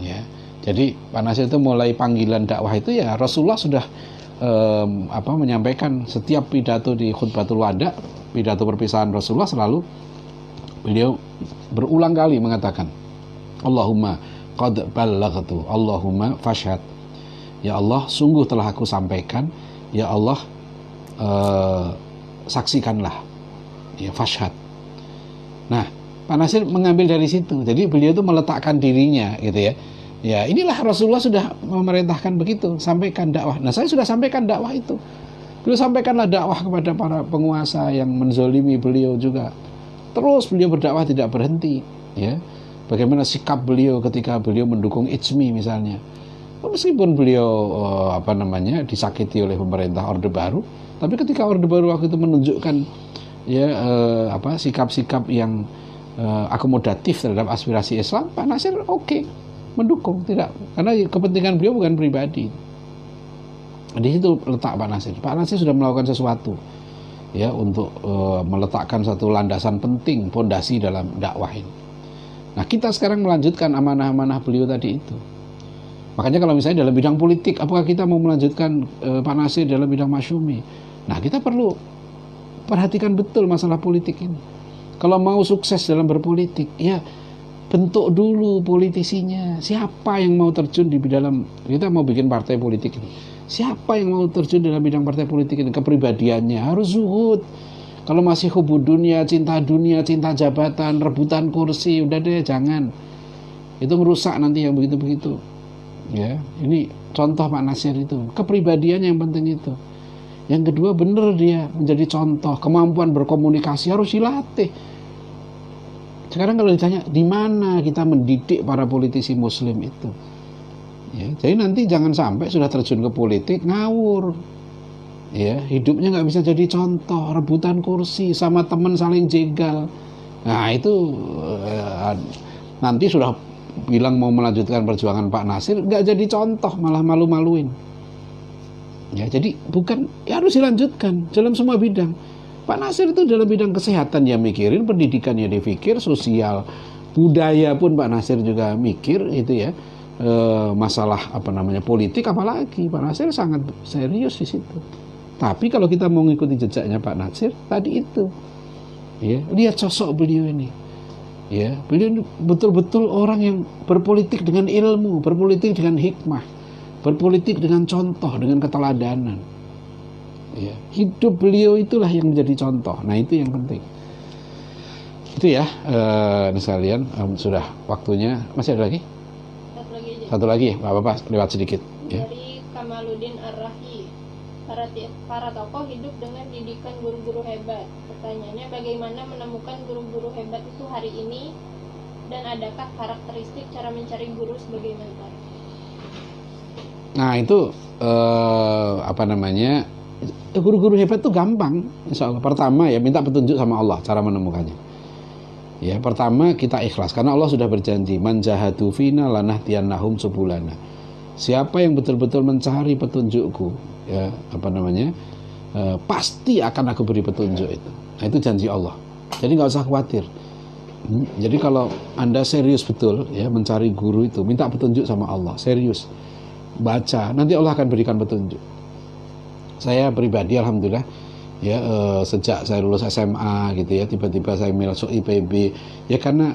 ya. Jadi Pak Nasir itu mulai panggilan dakwah itu ya Rasulullah sudah menyampaikan setiap pidato di khutbatul wada, pidato perpisahan Rasulullah, selalu beliau berulang kali mengatakan, Allahumma qad ballaghtu, Allahumma fashhad. Ya Allah, sungguh telah aku sampaikan, ya Allah, saksikanlah, ya, fashhad. Nah, Pak Nasir mengambil dari situ. Jadi beliau itu meletakkan dirinya, gitu ya. Ya, inilah Rasulullah sudah memerintahkan begitu, sampaikan dakwah. Nah, saya sudah sampaikan dakwah itu. Beliau sampaikanlah dakwah kepada para penguasa yang menzolimi beliau juga. Terus beliau berdakwah tidak berhenti, ya. Bagaimana sikap beliau ketika beliau mendukung Ijmi misalnya. Meskipun beliau disakiti oleh pemerintah Orde Baru, tapi ketika Orde Baru waktu itu menunjukkan sikap-sikap yang akomodatif terhadap aspirasi Islam, Pak Nasir mendukung, tidak, karena kepentingan beliau bukan pribadi. Di situ letak Pak Nasir. Pak Nasir sudah melakukan sesuatu, ya, untuk meletakkan satu landasan penting, pondasi dalam dakwah ini. Nah, kita sekarang melanjutkan amanah-amanah beliau tadi itu. Makanya kalau misalnya dalam bidang politik, apakah kita mau melanjutkan Pak Nasir dalam bidang masyumi? Nah, kita perlu perhatikan betul masalah politik ini. Kalau mau sukses dalam berpolitik, ya bentuk dulu politisinya. Siapa yang mau terjun di dalam, kita mau bikin partai politik ini, siapa yang mau terjun dalam bidang partai politik ini? Kepribadiannya harus zuhud. Kalau masih hubud dunia, cinta jabatan, rebutan kursi, udah deh, jangan. Itu merusak nanti yang begitu-begitu. Ya, ini contoh Pak Nasir itu. Kepribadiannya yang penting itu. Yang kedua, benar dia menjadi contoh. Kemampuan berkomunikasi harus dilatih. Sekarang kalau ditanya, di mana kita mendidik para politisi muslim itu? Ya, jadi nanti jangan sampai sudah terjun ke politik ngawur. Ya, hidupnya nggak bisa jadi contoh, rebutan kursi sama teman saling jegal. Nah, itu nanti sudah bilang mau melanjutkan perjuangan Pak Nasir, nggak jadi contoh, malah malu-maluin. Ya, jadi harus dilanjutkan dalam semua bidang. Pak Nasir itu dalam bidang kesehatan ya mikirin, pendidikan ya dipikir, sosial, budaya pun Pak Nasir juga mikir itu ya. Masalah politik apalagi Pak Nasir sangat serius di situ. Tapi kalau kita mau mengikuti jejaknya Pak Nasir tadi itu, ya, lihat sosok beliau ini. Ya, beliau betul-betul orang yang berpolitik dengan ilmu, berpolitik dengan hikmah, berpolitik dengan contoh, dengan keteladanan. Ya, hidup beliau itulah yang menjadi contoh. Nah, itu yang penting. Itu ya, sekalian, sudah waktunya. Masih ada lagi? Satu lagi, Bapak lewat sedikit. Ya. Dari Kamaluddin Ar-Rahi, para tokoh hidup dengan didikan guru-guru hebat. Pertanyaannya, bagaimana menemukan guru-guru hebat itu hari ini, dan adakah karakteristik cara mencari guru sebagai mentor? Nah, itu guru-guru hebat itu gampang, insya Allah. Pertama ya minta petunjuk sama Allah cara menemukannya. Ya, pertama kita ikhlas karena Allah sudah berjanji, man jahadu fina lanahdiyannahum subulana. Siapa yang betul-betul mencari petunjukku, ya pasti akan aku beri petunjuk itu. Nah, itu janji Allah. Jadi nggak usah khawatir. Jadi kalau Anda serius betul ya mencari guru itu, minta petunjuk sama Allah, serius. Baca, nanti Allah akan berikan petunjuk. Saya pribadi alhamdulillah ya sejak saya lulus SMA gitu ya, tiba-tiba saya masuk IPB ya karena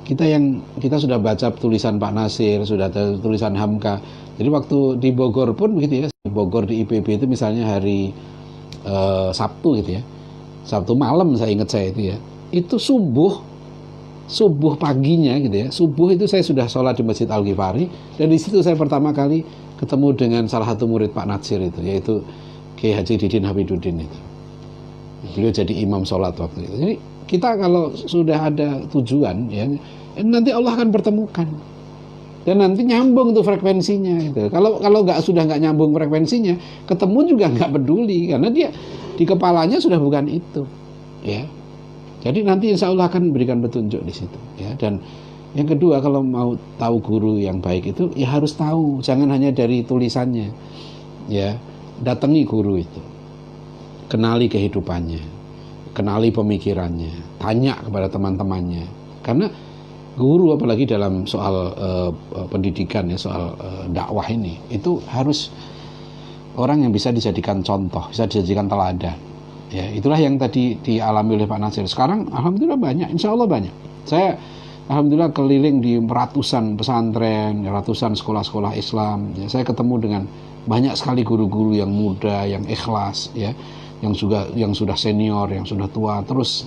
kita sudah baca tulisan Pak Nasir, sudah ada tulisan Hamka. Jadi waktu di Bogor pun begitu ya, di Bogor di IPB itu misalnya hari Sabtu gitu ya, Sabtu malam saya ingat saya itu ya, itu subuh paginya gitu ya, subuh itu saya sudah sholat di Masjid Al-Ghifari, dan di situ saya pertama kali ketemu dengan salah satu murid Pak Nasir itu, yaitu Kiai Haji Didin Habiduddin itu. Beliau jadi imam sholat waktu itu. Jadi kita kalau sudah ada tujuan ya, nanti Allah akan pertemukan dan nanti nyambung tuh frekuensinya gitu. Kalau sudah nggak nyambung frekuensinya, ketemu juga nggak peduli karena dia di kepalanya sudah bukan itu ya. Jadi nanti insya Allah akan berikan petunjuk di situ ya. Dan yang kedua, kalau mau tahu guru yang baik itu ya harus tahu, jangan hanya dari tulisannya ya. Datangi guru itu, kenali kehidupannya, kenali pemikirannya, tanya kepada teman-temannya. Karena guru apalagi dalam soal pendidikan ya, soal dakwah ini, itu harus orang yang bisa dijadikan contoh, bisa dijadikan teladan. Ya, itulah yang tadi dialami oleh Pak Natsir. Sekarang alhamdulillah banyak, insya Allah banyak. Saya alhamdulillah keliling di ratusan pesantren, ratusan sekolah-sekolah Islam. Ya, saya ketemu dengan banyak sekali guru-guru yang muda, yang ikhlas, ya, yang sudah senior, yang sudah tua. Terus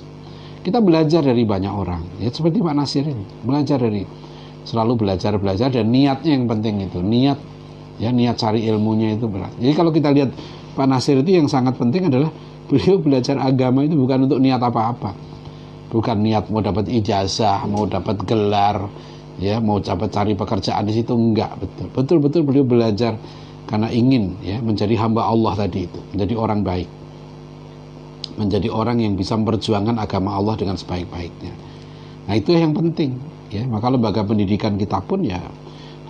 kita belajar dari banyak orang. Ya, seperti Pak Natsir ini, selalu belajar dan niatnya yang penting itu, niat cari ilmunya itu berat. Jadi kalau kita lihat Pak Natsir itu yang sangat penting adalah beliau belajar agama itu bukan untuk niat apa-apa, bukan niat mau dapat ijazah, mau dapat gelar, ya, mau dapat cari pekerjaan di situ, enggak. Betul beliau belajar karena ingin, ya, menjadi hamba Allah tadi itu, menjadi orang baik, menjadi orang yang bisa memperjuangkan agama Allah dengan sebaik-baiknya. Nah, itu yang penting, ya. Maka lembaga pendidikan kita pun ya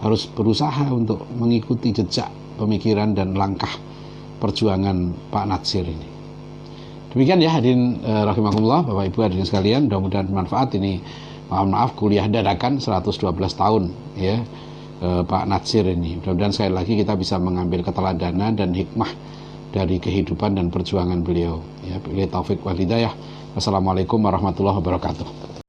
harus berusaha untuk mengikuti jejak pemikiran dan langkah perjuangan Pak Natsir ini. Demikian ya hadirin rahimakumullah, Bapak Ibu hadirin sekalian, mudah-mudahan bermanfaat. Ini maaf kuliah dadakan 112 tahun ya Pak Natsir ini. Mudah-mudahan sekali lagi kita bisa mengambil keteladanan dan hikmah dari kehidupan dan perjuangan beliau. Ya, billahi taufik wal hidayah. Wassalamualaikum warahmatullahi wabarakatuh.